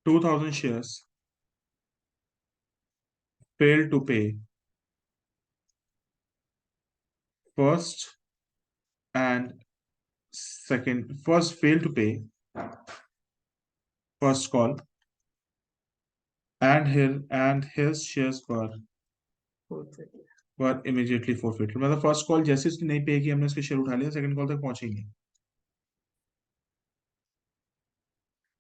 2000 shares failed to pay first and failed to pay first call and his shares were immediately forfeited. मतलब फर्स्ट कॉल जैसे उसने नहीं पे की हमने उसके शेयर उठा लिया, सेकंड कॉल तक पहुंचे ही नहीं।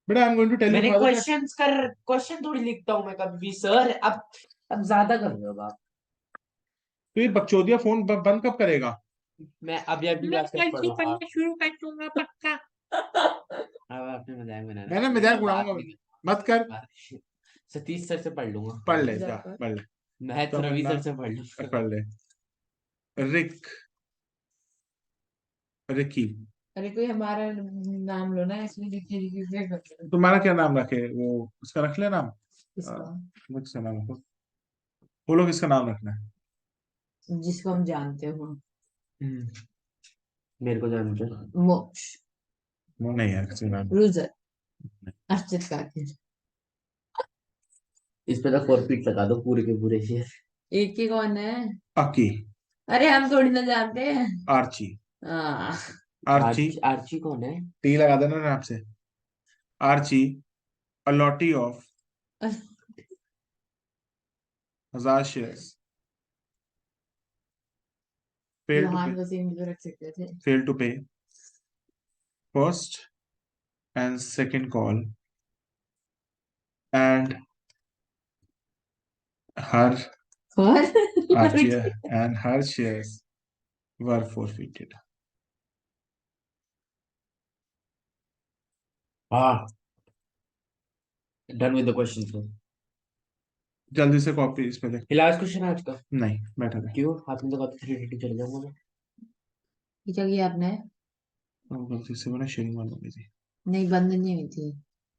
बेटा I am going to tell you मैंने फादर क्वेश्चन थोड़ी लिखता हूँ मैं कभी भी सर। अब ज्यादा कर रहे हो आप। तो ये बकचोदिया फोन बंद कब करेगा? मैं अभी अभी मैं क्लास कल कर से पढ़ूंगा। पढ़ना शुरू कर दूंगा पक्का। अब आपने मजाक बनाना। मैंने मजाक उड़ाऊंगा, मत कर। सतीश सर से पढ़ लूंगा। पढ़ ले जा, पढ़ ले, मैथ रवि सर से पढ़ लूंगा। पढ़ ले। रिकी अरे कोई हमारा नाम लो ना, इसमें लिखी लिखी से कर दो। तुम्हारा क्या नाम रखे? वो उसका रख ले नाम। किसका? किसका नाम रखो, बोलो किसका नाम रखना है। जिसको हम जानते हो। मेरे को जानते हो। मोक्ष, वो नहीं है किसी नाम। रूजर, अर्चित काकिर। इस पे तो फॉरफिट लगा दो पूरे के पूरे शेयर। एक ही कौन है? अकी, अरे हम थोड़ी ना जानते हैं। आर्ची, हाँ। आर्ची आर्ची कौन है? टी लगा देना नाम से। Archi allottee of 1000 shares failed to लोहान pay, वसीम भी तो रख सकते थे। failed to pay first and second call and her और Archie and her shares were forfeited. हाँ done with the question sir. जल्दी से कॉपी इस पे देख। लास्ट क्वेश्चन आज का। नहीं बैठा रहे। क्यों आपने तो कहा 3D चले जाऊंगा मैं। ये क्या किया आपने? गलती से मैंने शेयरिंग बंद हो गई थी। नहीं, बंद नहीं हुई थी।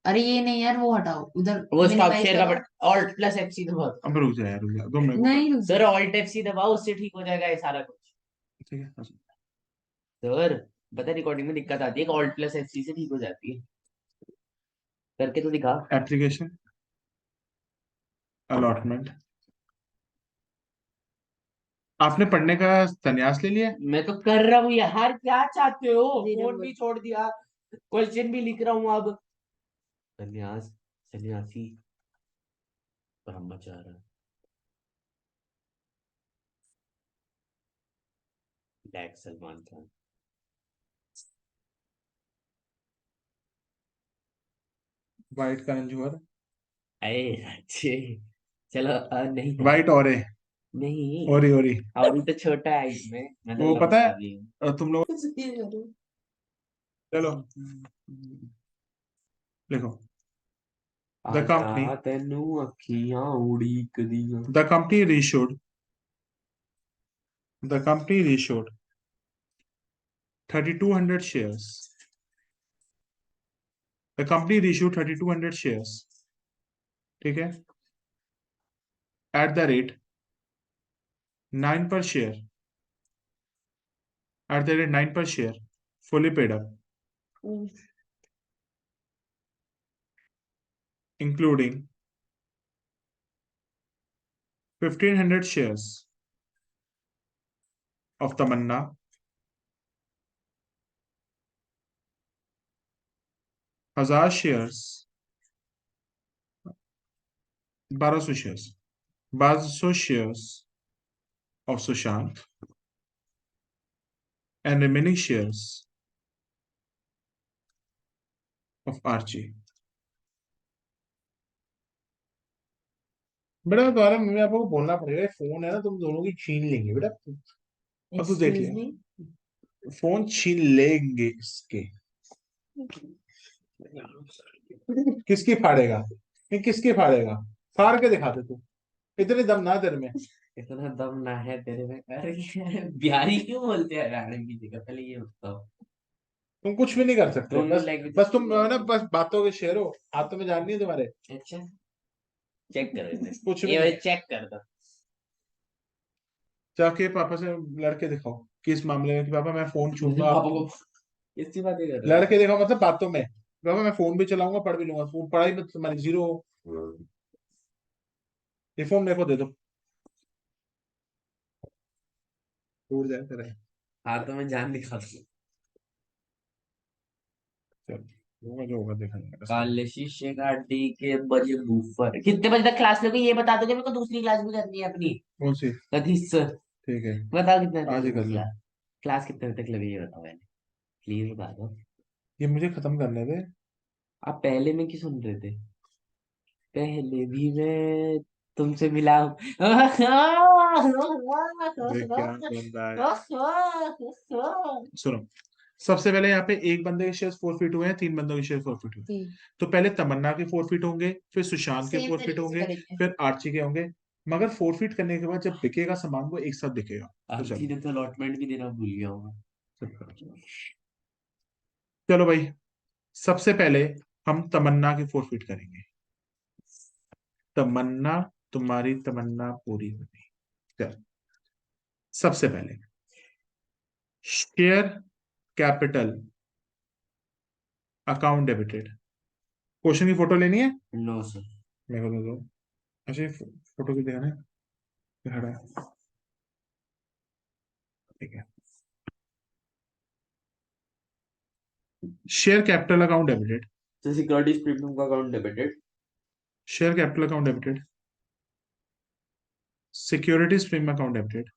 अरे ये नहीं यार, वो हटाओ उधर। वो स्टॉप minimize शेयर का करो। Button alt plus F C दबाओ। अब रुक जा यार, रुक जा 2 मिनट। नहीं रुक सर जा। ऑल्ट एफ सी दबाओ उससे ठीक हो जाएगा ये सारा कुछ। ठीक है, सर पता रिकॉर्डिंग में दिक्कत आती है कि ऑल्ट प्लस एफ सी से ठीक हो जाती है। करके तो दिखा। एप्लीकेशन अलॉटमेंट आपने पढ़ने का संन्यास ले लिया? मैं तो कर रहा हूँ यार, क्या चाहते हो? धीरे फोन बोल। भी छोड़ दिया, क्वेश्चन भी लिख रहा हूँ अब। संन्यास, सन्यासी ब्रह्मचारी, ब्लैक सलमान खान। वाइट करण जोहर, अरे अच्छे चलो नहीं है। वाइट और नहीं ओरी ओरी। और तो छोटा है इसमें, मैं तो वो पता है लंबा भी हूँ। तुम लोग चलो लिखो। The company आजा तेनू अखियां उड़ीक दियां। the company reissued 3200 shares. The company reissued 3200 shares, ठीक है, at the rate 9 per share, fully paid up, including 1500 shares of Tamanna, 1000 shares, 1200 shares of Sushant, and remaining shares of Archie. बेटा तुम्हारे मम्मी पापा को बोलना पड़ेगा, ये फोन है ना, तुम दोनों की छीन लेंगे बेटा। अब तू देख Excuse लिया, me. फोन छीन लेंगे इसके। किसकी फाड़ेगा? नहीं, किसकी फाड़ेगा? फाड़ के दिखा दे तू, इतने दम ना तेरे में। इतना दम ना है तेरे में। अरे बिहारी क्यों बोलते हैं हरियाणा की जगह, पहले ये बताओ। तुम कुछ भी नहीं कर सकते, दोनों बस लैंग्वेज बस तुम ना बस बातों के शेर हो, हाथों में जान नहीं है तुम्हारे। अच्छा चेक करो इसे, कुछ भी ये नहीं। चेक कर दो। जाके पापा से लड़के दिखाओ कि इस मामले में कि पापा मैं फोन छूंगा पापा को किसकी बातें कर रहे हो? लड़के दिखाओ मतलब बातों में, पापा मैं फोन भी चलाऊंगा, पढ़ भी लूंगा, फोन पढ़ाई में तुम्हारी जीरो हो, ये फोन मेरे को दे दो। टूट जाए तेरा। हाथों में जान दिखा दो। चल, जो होगा देखा जाएगा। काले शीशे का डी के बजे बूफर। कितने बजे तक क्लास लोगे ये बता दोगे, मेरे को दूसरी क्लास भी करनी है अपनी। कौन सी? कधीस। ठीक है, बताओ कितने आज ही बजे कर लो। तक क्लास कितने बजे तक लगी ये बताओ पहले, प्लीज बता दो। ये मुझे खत्म करने दे। आप पहले में क्यों सुन रहे थे? पहले भी मैं तुमसे मिला हूँ। देख क्या बंदा है। सुनो, सबसे पहले यहाँ पे एक बंदे के शेयर फोरफिट हुए हैं, 3 बंदों के शेयर फोरफिट हुए हैं। तो पहले तमन्ना के फोरफिट होंगे, फिर सुशांत के Same फोरफिट तरीके से होंगे, करेंगे। फिर आर्ची के होंगे। मगर फोरफिट करने के बाद जब बिकेगा सामान वो एक साथ बिकेगा। तो आरती चलो, ने तो अलॉटमेंट भी देना भूल गया होगा। चलो भाई, सबसे पहले हम तमन्ना की फोरफिट करेंगे। तमन्ना, तुम्हारी तमन्ना पूरी होगी। चल, सबसे पहले share capital account debited. Question की फोटो लेनी है? No sir. मेरे को दे दो। अच्छा, फोटो की दिखाना है, खड़ा है, ठीक है। Share capital account debited. तो सिक्योरिटीज प्रीमियम का account debited. Share capital account debited. Securities premium account debited.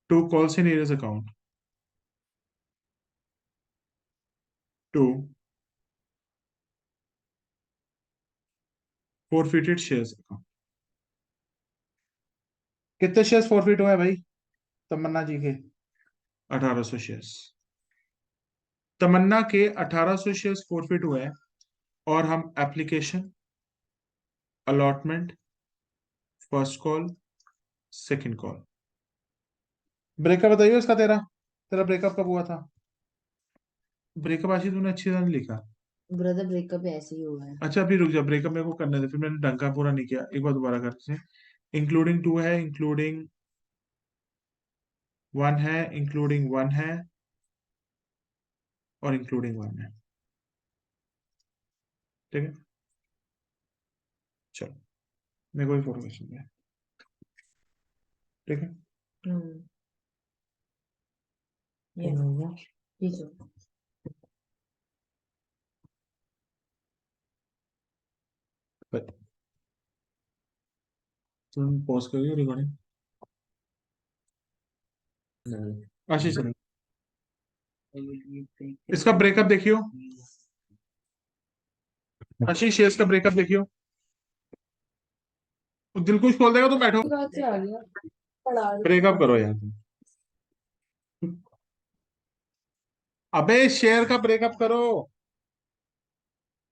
To calls in arrears account. To forfeited shares account. कितने शेयर्स फोरफिट हुए हैं भाई तमन्ना जी के? 1800 शेयर्स। तमन्ना के 1800 शेयर्स फोरफिट हुए हैं, और हम application, allotment, first call, second call. Breakup बताइए उसका, तेरा तेरा ब्रेकअप कब हुआ था? ब्रेकअप आशी तूने अच्छी तरह नहीं लिखा। ब्रदर ब्रेकअप ऐसे ही हुआ है। अच्छा अभी रुक जा, ब्रेकअप मेरे को करने दे, फिर मैंने ढंग का पूरा नहीं किया, एक बार दोबारा कर से। इंक्लूडिंग 2 है, इंक्लूडिंग 1 है, इंक्लूडिंग 1 है, और इंक्लूडिंग 1 है। ठीक है, चलो मेरे को फोटो खींच लिया। ठीक है, हम्म, ये कौन होगा? ठीक है। बट तुम पॉज करिए रिकॉर्डिंग। आशीष चलो, इसका ब्रेकअप देखियो। आशीष शेयर्स का ब्रेकअप देखियो। दिल कुछ खोल देगा तो बैठो। बात से आ गया पढ़ा रही ब्रेकअप करो यार तुम। अबे शेयर का ब्रेकअप करो।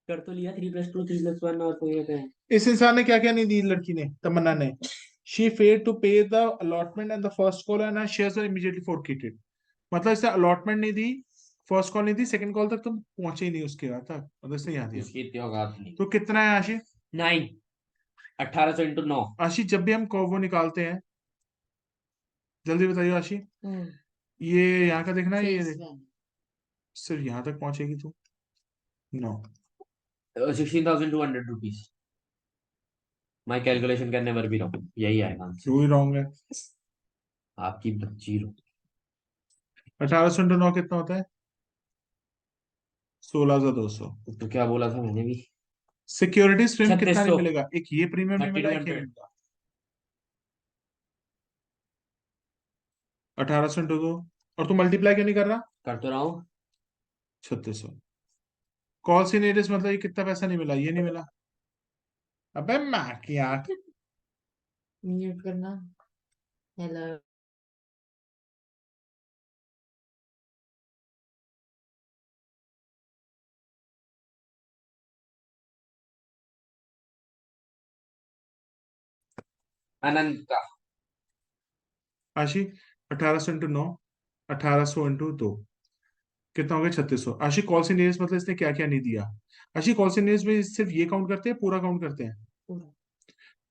कर तो लिया 3+2 3+1 और कोई है। इस इंसान ने क्या क्या नहीं दी लड़की ने, तमन्ना ने? She failed to pay the allotment and the first call and shares are immediately forfeited. मतलब इसने अलॉटमेंट नहीं दी, फर्स्ट कॉल नहीं दी, सेकंड कॉल तक तुम पहुंचे ही नहीं उसके बाद तक, मतलब इसने यहाँ दिया। उसकी इतनी औकात नहीं। तो कितना है आशीष? 9 1800 × 9। आशीष जब भी हम वो निकालते हैं, जल्दी बताइए आशीष, हूँ। ये यहाँ का देखना है, ये फेस देख, वैल्यू सिर्फ यहाँ तक पहुंचेगी तू। No, 16,200 rupees. My calculation can never be wrong, यही आएगा आंसर। तू ही रॉन्ग है। आपकी बच्ची रो। 1809 कितना होता है? 16,200। तो क्या बोला था मैंने भी? सिक्योरिटीज प्रीमियम कितना नहीं 3600। मिलेगा? एक ये प्रीमियम नहीं मिला, एक ये 3200। नहीं मिला। 1800 इंटू 2, और तू मल्टीप्लाई क्यों नहीं कर रहा? कर तो रहा हूँ। 3600। कॉल सीनेरियस मतलब ये कितना पैसा नहीं मिला, ये नहीं मिला। अबे माँ की आंख। म्यूट करना। हेलो। अनंत। आशी 1800 × 9, 1800 × 2 कितना हो गया? 3600। आशी कॉल सीनेरियस मतलब इसने क्या क्या नहीं दिया? आशी कॉल सीनेरियस में सिर्फ ये काउंट करते हैं, पूरा काउंट करते हैं? पूरा।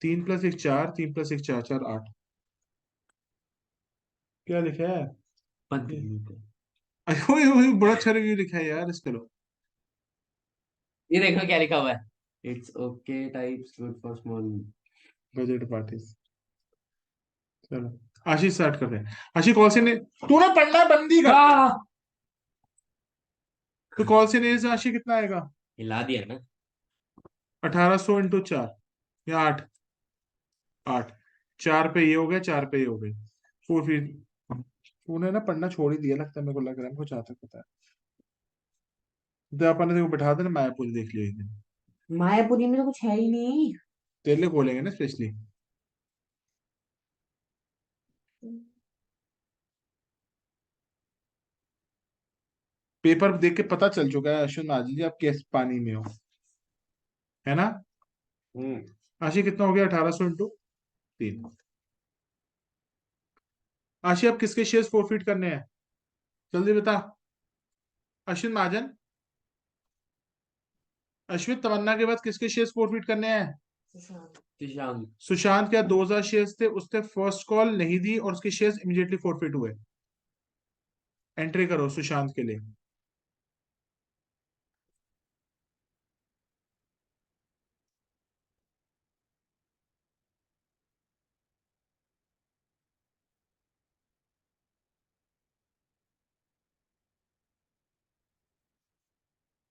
3 + 1 4, 3 + 1 4, 4 8। क्या लिखा है? बंद ये- कर। अरे ओए ओए, बड़ा अच्छा रिव्यू लिखा है यार इसका। लो ये देखो क्या लिखा हुआ है। It's okay types good for small. Budget parties. चलो आशीष स्टार्ट करते हैं। आशीष कॉल से तूने पढ़ना बंदी कर। हाँ तो कॉल से नहीं से आशीष कितना आएगा? हिला दिया ना। 1800 × 4 या 8। 8। 4 पे ये हो गया, 4 पे ये हो गई। फिर तूने ना पढ़ना छोड़ ही दिया लगता है, मेरे को लग रहा है, मेरे को जहाँ तक पता है। तो अपन ने तेरे को बैठा देना, मायापुरी देख लियो एक दिन। मायापुरी में तो कुछ है ही नहीं। तेरे लिए खोलेंगे ना स्पेशली। पेपर देख के पता चल चुका है अश्विन आजी जी, आप किस पानी में हो, है ना? हम्म। आशी कितना हो गया? 1800 × 3। आशी अब किसके शेयर्स फॉरफिट करने हैं? जल्दी बता। अश्विन महाजन, अश्विन तमन्ना के बाद किसके शेयर्स फॉरफिट करने हैं? सुशांत। ईशान। सुशांत के 2000 शेयर्स थे, उसने फर्स्ट कॉल नहीं दी और उसके शेयर्स इमीडिएटली फॉरफिट हुए। एंट्री करो सुशांत के लिए।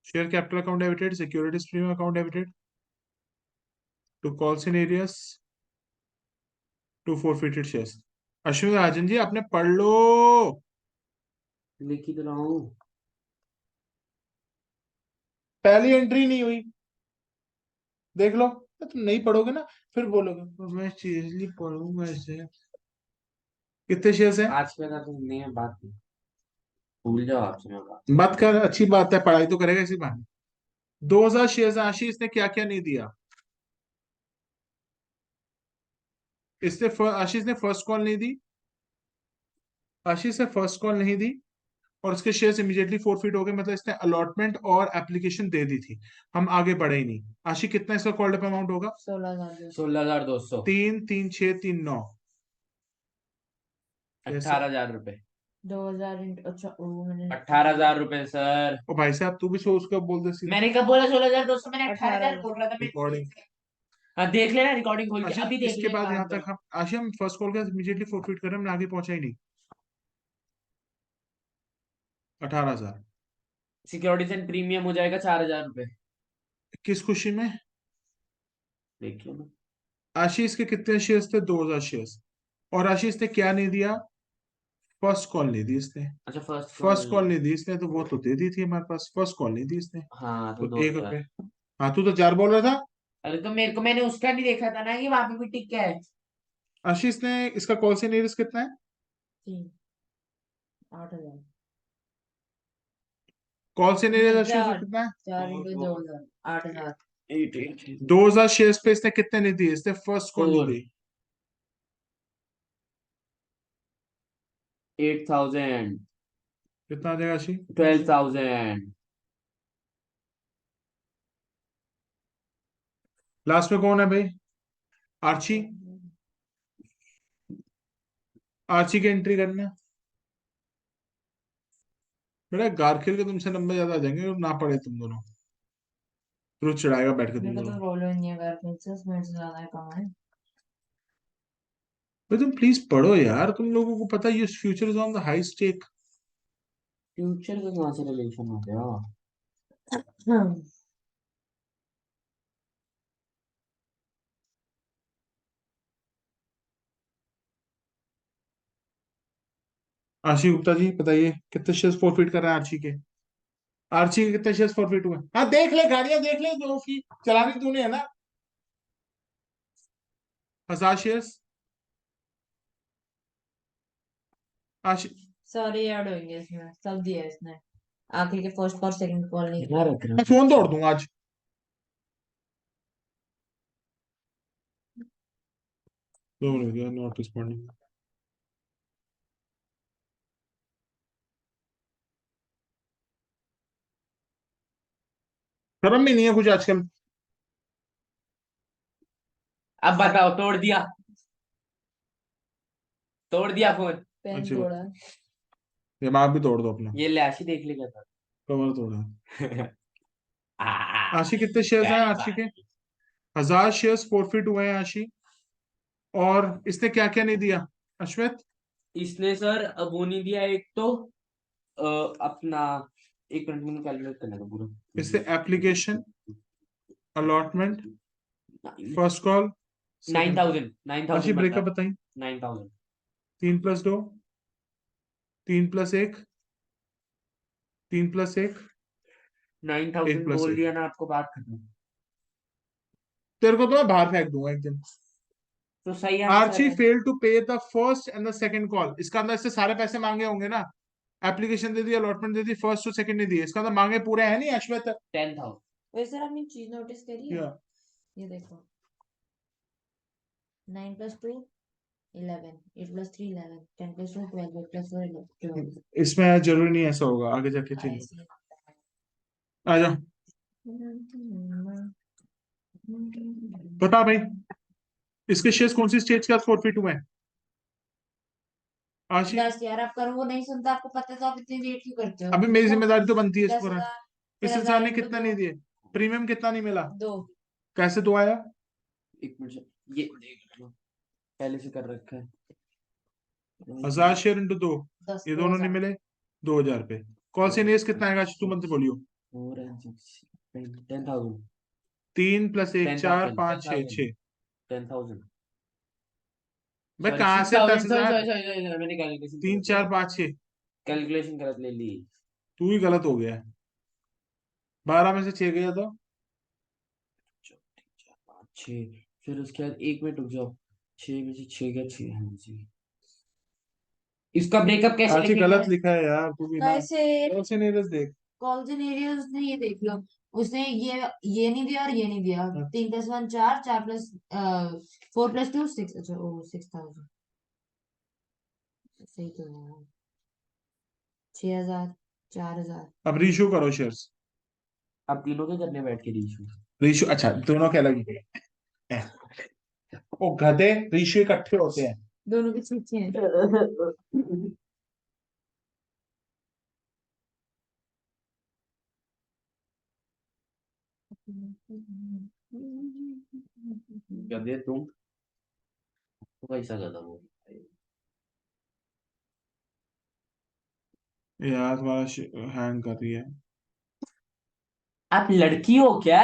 Share capital account debited, securities premium account debited, to calls in arrears, to forfeited shares. Ashwin Rajan ji आपने पढ़ लो। लिख ही तो रहा हूँ। पहली एंट्री नहीं हुई, देख लो। तुम नहीं पढ़ोगे ना, फिर बोलोगे मैं सीरियसली पढ़ूंगा इसे। कितने शेयर्स हैं? आज के बाद आप नहीं है बात नहीं। भूल जाओ आपसे मैं बात। मत कर, अच्छी बात है, पढ़ाई तो करेगा इसी बहाने। 2000 शेयर्स आशीष ने क्या क्या नहीं दिया? आशीष ने फर्स्ट कॉल नहीं दी। आशीष ने फर्स्ट कॉल नहीं दी और उसके शेयर्स इमीडिएटली फोरफिट हो गए, मतलब इसने अलॉटमेंट और एप्लीकेशन दे दी थी। हम आगे बढ़े ही नहीं। आशीष कितना इसका कॉल्ड अप अमाउंट होगा? 16,000। 16,200। 3 3 6 3 9। कैसे? 18,000 रुपए। 2,000 अच्छा मैंने 18,000 रुपए सर। ओ भाई साहब, तू भी सो उसका बोल दे सीधा। मैंने कब बोला 16,200? मैंने 18,000 18,000 बोल रहा था। रिकॉर्डिंग। हाँ देख लेना रिकॉर्डिंग खोल के आशीष अभी देख इसके ले बाद काम यहाँ पे। तक हम आशीष हम फर्स्ट कॉल का इमीडिएटली फोरफिट कर रहे हैं, हमने आगे पहुंचा ही नहीं। 18,000। सिक्योरिटीज एंड प्रीमियम हो जाएगा 4,000 रुपए। किस खुशी में? देखिए ना। आशीष के कितने शेयर्स थे? 2000 शेयर्स। और आशीष ने क्या नहीं दिया? फर्स्ट कॉल नहीं दी इसने। अच्छा फर्स्ट कॉल। फर्स्ट कॉल नहीं दी इसने, तो वो तो दे दी थी हमारे पास, फर्स्ट कॉल नहीं दी इसने। हाँ तो तो दो 1 रुपए। हजार हाँ तू तो 4 बोल रहा था। अरे तो मेरे को मैंने उसका नहीं देखा था ना कि वहां पे भी टिक क्या है। आशीष ने इसका कॉल से नहीं रिस्क कितना है? 3। 8,000। कॉल से नहीं रिस्क आशीष का 4। कितना है? 4 × 2,000 8,000। 2000 शेयर्स पे इसने कितने नहीं दिए? इसने फर्स्ट कॉल नहीं फोर दी। 8,000। कितना आ जाएगा आशीष? 12,000। लास्ट में कौन है भाई? आर्ची। आर्ची की एंट्री करना है। बेटा गारखेल के तुमसे नंबर ज्यादा आ जाएंगे ना पढ़े तुम दोनों। फिर वो चिढ़ाएगा बैठ के मेरे तुम को तो दोनों। प्रॉब्लम नहीं है अगर प्रिंसेस मेरे से ज्यादा कम है। भाई तुम प्लीज पढ़ो यार, तुम लोगों को पता है ये future is on the high stake. Future का कहाँ से रिलेशन हो गया। हाँ। आशी गुप्ता जी बताइए कितने शेयर्स फॉरफिट कर रहे हैं आर्ची के? आर्ची के कितने शेयर्स फॉरफिट हुए? हाँ देख ले, गाड़ियां देख ले, जो उसकी चलानी तूने है ना। 1000 शेयर्स। आशी सारे ऐड होंगे इसमें, सब दिया है इसने। आखिर के फर्स्ट और सेकंड कॉल नहीं कितना किया। रख रहे मैं हो? फोन तोड़ दूंगा आज। 2 मिनट हो गया, नॉट रिस्पॉन्डिंग। शर्म भी नहीं है कुछ आजकल। अब बताओ, तोड़ दिया फोन। पेन अच्छी बात। तोड़ा। दिमाग भी तोड़ दो अपना। ये लाशी देख ले क्या कमर तोड़ा। था। आशी कितने शेयर्स हैं बाय आशी के? बाय। 1000 शेयर्स फॉरफिट हुए हैं आशी। और इसने क्या क्या नहीं दिया अश्वेत? इसने सर अब वो नहीं दिया एक तो अपना, एक मिनट में कैलकुलेट करना था पूरा। इससे application, allotment, first call, nine second. Thousand nine आशी थाउजेंड बनता ब्रेकअप है। बताइए। 9,000। 3+2, 3+1, 3+1, नाइन एक थाउजेंड प्लस बोल एक दिया ना, आपको बात खत्म। तेरे को तो मैं बाहर फेंक दूंगा एक दिन। तो सही आंसर आर्ची है। Fail to pay the first and the second call. इसका अंदर इससे सारे पैसे मांगे होंगे ना। एप्लीकेशन दे दी, अलॉटमेंट दे दी, फर्स्ट टू सेकंड नहीं दिए, इसका अंदर मांगे पूरे हैं नहीं अश्वेत? 10,000। वैसे आपने चीज नोटिस करी है? या ये देखो, 9+2 11, 8+3 11, 10+2 12, 8+4 12। इसमें जरूरी नहीं ऐसा होगा, आगे जाके चेंज। ऐसे आ जाओ, बता भाई इसके शेयर्स कौन सी स्टेज के साथ फॉरफिट हुए हैं आशी? 10 यार, आप करो वो नहीं सुनता, आपको पता है तो आप इतनी वेट क्यों करते हो? अभी मेरी तो जिम्मेदारी तो बनती है इस पर। 10,000, फिर इस इंसान 1000 ने इंटू कितना दो। नहीं दिए? प्रीमियम कितना नहीं मिला? दो। कैसे दो आया? एक मिनट से, ये देख लो, पहले से कर रखा है। 1000 शेयर इंटू 2, 10 ये दोनों नहीं 2000। मिले। 2000 पे कॉल से इन्वेस्ट कितना आएगा तू मत बोलियो। 10,000। 3+1 टेन 4 थाउजेंड 5 6 6। 10,000। मैं सॉरी, कहाँ सिक्स से थाउजेंड, सॉरी 10,000? सॉरी सॉरी, मैंने कैलकुलेशन 3 गलत ले 4 ली। 5 6। कैलकुलेशन गलत ले ली। तू ही गलत हो गया है। 12 में से 6 गया तो 6, फिर उसके बाद एक मिनट रुक जाओ। 6 में से 6 क्या, 6, हाँ जी। इसका ब्रेकअप कैसे आशी लिखेंगे? गलत लिखा है यार तू भी ना। कैसे? कॉल से नहीं देख। कॉल से नहीं दिया उसने, ये देख लो। उसने ये नहीं दिया और ये नहीं दिया। 3+1 4, 4+ 4+2 6। अच्छा ओ 6000। सही तो है। 6000, 4000। अब रीशू करो शेयर्स। अब तीनों के करने बैठ के रीशू। रीशू अच्छा दोनों के अलग ही है। ओ गधे, रीशू इकट्ठे होते हैं। दोनों की छींचे हैं। गधे तुम, तो कैसा गधा वो? यार तुम्हारा हैंग कर रही है। आप लड़की हो क्या?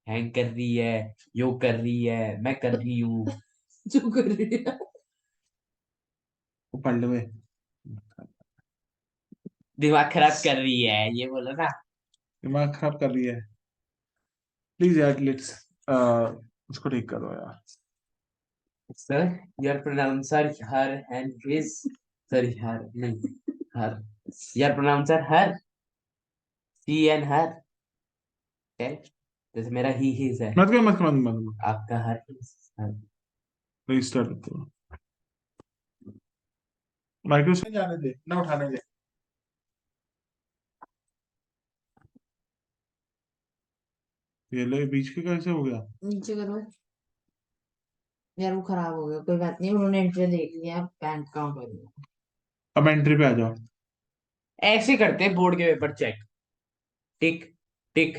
हैंग कर रही है, यो कर रही है, मैं कर रही हूँ। जो कर रही है। वो पढ़ लो। दिमाग खराब कर रही है, ये बोलो ना। दिमाग खराब कर रही है। प्लीज यार लेट्स उसको ठीक करो यार। Sir, your pronouncer her and his, sorry her नहीं, her, your pronouncer her, C and हर, जैसे मेरा ही हिज है, मत करो मत करो मत करो। आपका हर his, हर। रजिस्टर करो। माइक्रोसॉफ्ट जाने दे ना, उठाने दे। ये लो, ये बीच के कैसे हो गया? नीचे करो। यार वो खराब हो गया, कोई बात नहीं, उन्होंने एंट्री देख लिया, बैंक अकाउंट कर दिया। अब एंट्री पे आ जाओ। ऐसे करते हैं बोर्ड के paper check, tick tick.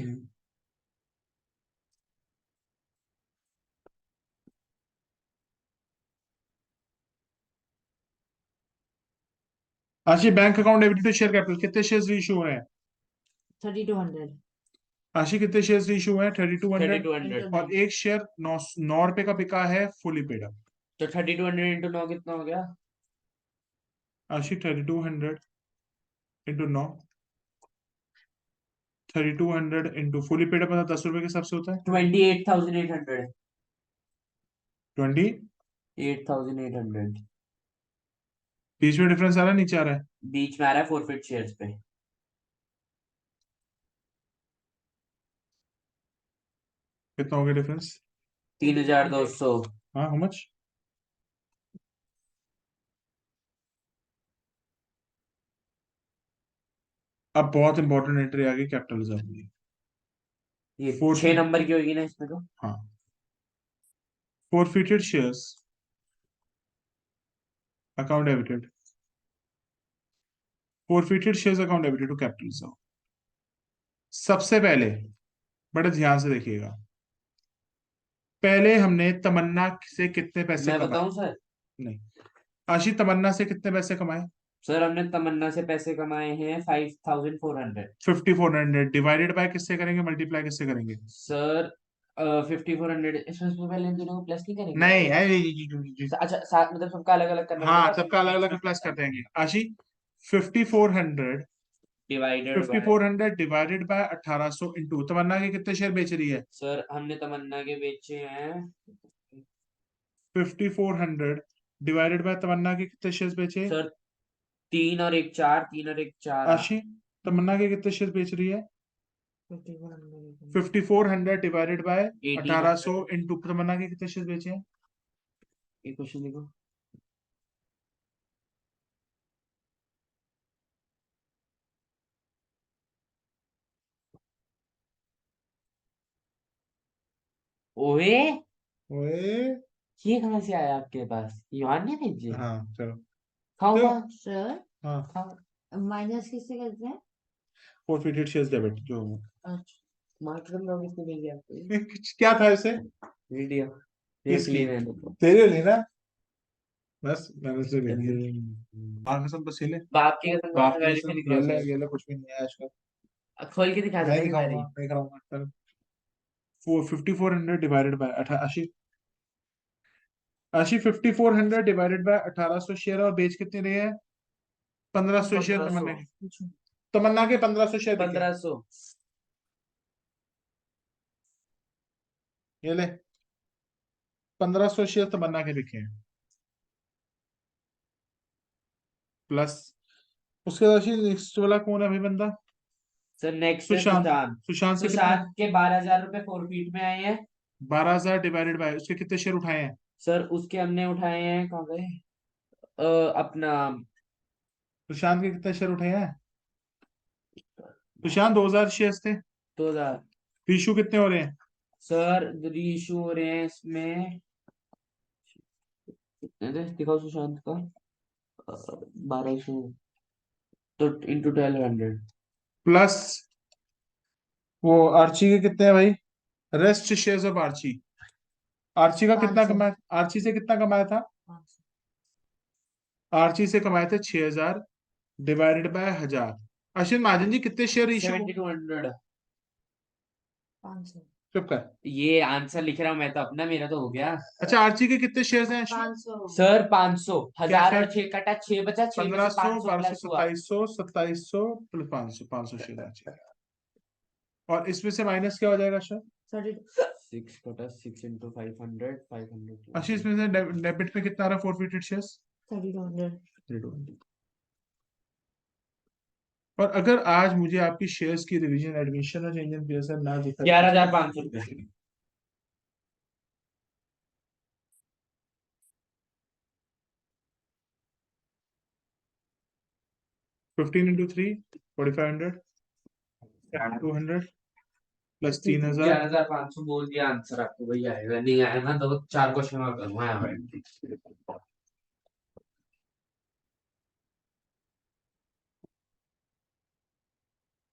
Ashi bank account debit to share capital कितने शेयर्स इशू हुए हैं? 3200 आशी कितने शेयर्स इशू हुए हैं? थर्टी 3200। टू हंड्रेड और एक शेयर 9 रुपए का बिका है फुली पेड अप। तो 3200 इंटू 9 कितना हो गया? आशी 3200 इंटू 9, 3200 इंटू फुली पेड अपना 10 रुपए के हिसाब से होता है 28,800 20। 8,800 बीच में डिफरेंस आ रहा है नीचे आ रहा है बीच में आ रहा है फॉरफिट शेयर्स पे। कितना हो गया डिफरेंस? 3,200। हाँ, हाउ मच? अब बहुत इंपॉर्टेंट एंट्री आ गई कैपिटल रिजर्व की। ये 4 6 नंबर की होगी ना इसमें तो। हाँ, forfeited shares account debited, forfeited shares account debited to capital reserve। सबसे पहले बड़े ध्यान से देखिएगा, पहले हमने तमन्ना से कितने पैसे मैं कमाए? बताऊं सर? नहीं, आशी तमन्ना से कितने पैसे कमाए? सर हमने तमन्ना से पैसे कमाए हैं 5,400। 5400 डिवाइडेड बाय किससे करेंगे, मल्टीप्लाई किससे करेंगे? सर 5,400 इसमें से पहले इन दोनों को प्लस नहीं करेंगे? नहीं अच्छा साथ मतलब सबका अलग अलग करना हाँ, पड़ेगा। सबका अलग अलग प्लस कर देंगे। Ashi 5400 divided by 5400 divided by 1800 into Tamanna के कितने शेयर बेच रही है? सर हमने तमन्ना के बेचे हैं 5400 डिवाइडेड बाय तमन्ना के कितने शेयर बेचे? सर 3 और 1 4, 3 और 1 4। आशी तमन्ना के कितने शेयर बेच रही है? 5400 5400 डिवाइडेड बाय 1800 1800 इंटू तमन्ना के कितने शेयर बेचे हैं? ये क्वेश्चन देखो। ओए ओए, ये कहाँ से आया आपके पास? युआन नहीं भेजे? हाँ चलो, खाओ तो खा सर हाँ, खाओ। माइनस किससे करते हैं? forfeited shares डेबिट जो अच्छा मार्केट में किसने भेजे आपको? क्या था इसे? वीडियो देख किसकी? ली मैंने। तेरे लिए ना, बस मैंने से ले लिया। आंख सब बस ले, बाप की कसम बाप की वैसे कसम, दिखाओ ये ले कुछ भी नहीं है आज का। खोल के दिखा मैं देना दिखाऊंगा, हमारी। मैं दिखाऊंगा कल। 5400 डिवाइडेड बाय आशी, 5400 डिवाइडेड बाय 1800 शेयर, और बेच कितने रहे हैं? 1500 शेयर तमन्ना 1500। के, तमन्ना के 1500 शेयर बिके। 1500 ये ले, 1500 शेयर तमन्ना के बिके हैं, प्लस उसके बाद नेक्स्ट वाला कौन है भाई बंदा? सर नेक्स्ट है सुशांत। सुशांत। सुशांत से कितने? सुशांत के 12,000 रुपए फॉरफिट में आए हैं। 12000 डिवाइडेड बाय उसके कितने शेयर उठाए हैं? सर उसके हमने उठाए हैं कहाँ गए अपना सुशांत के कितने शेयर उठाए हैं? सुशांत 2000 शेयर थे। 2,000। रीशू कितने हो रहे हैं? सर इशू हो रहे हैं इसमें कितने थे दिखाओ सुशांत का 1200 तो इंटू 1200। प्लस वो आर्ची के कितने हैं भाई? Rest shares of Archi, Archi का कितना 500। कमाया? आर्ची से कितना कमाया था? आर्ची से कमाए थे 6000 डिवाइडेड बाय 1000। अश्विन महाजन जी कितने शेयर इशू? 7200। 500। चुप कर। ये आंसर लिख रहा हूँ मैं तो अपना मेरा तो हो गया। अच्छा, आर्ची के कितने शेयर हैं अश्विन? 500। सर 500 क्या 1000 है? और 6 कटा 6 बचा 6 में से 1500 500 प्लस हुआ 2700 2700 प्लस 500, 500 शेयर आर्ची। और इसमें से माइनस क्या हो जाएगा अश्विन? 6 कटा 6 इंटू 500 अश्विन 500 इसमें से डेबिट में कितना आ रहा है फोरफिटेड शेयर्स? 3200। और अगर आज मुझे आपकी शेयर्स की रिवीजन एडमिशन और चेंज इन पीएसआर ना दिखा, 11,500 रुपए। 15 into 3 4500 200 प्लस 3000 11,500 बोल दिया आंसर आपको वही आएगा नहीं आया ना तो 4 क्वेश्चन और करूंगा यहाँ पे।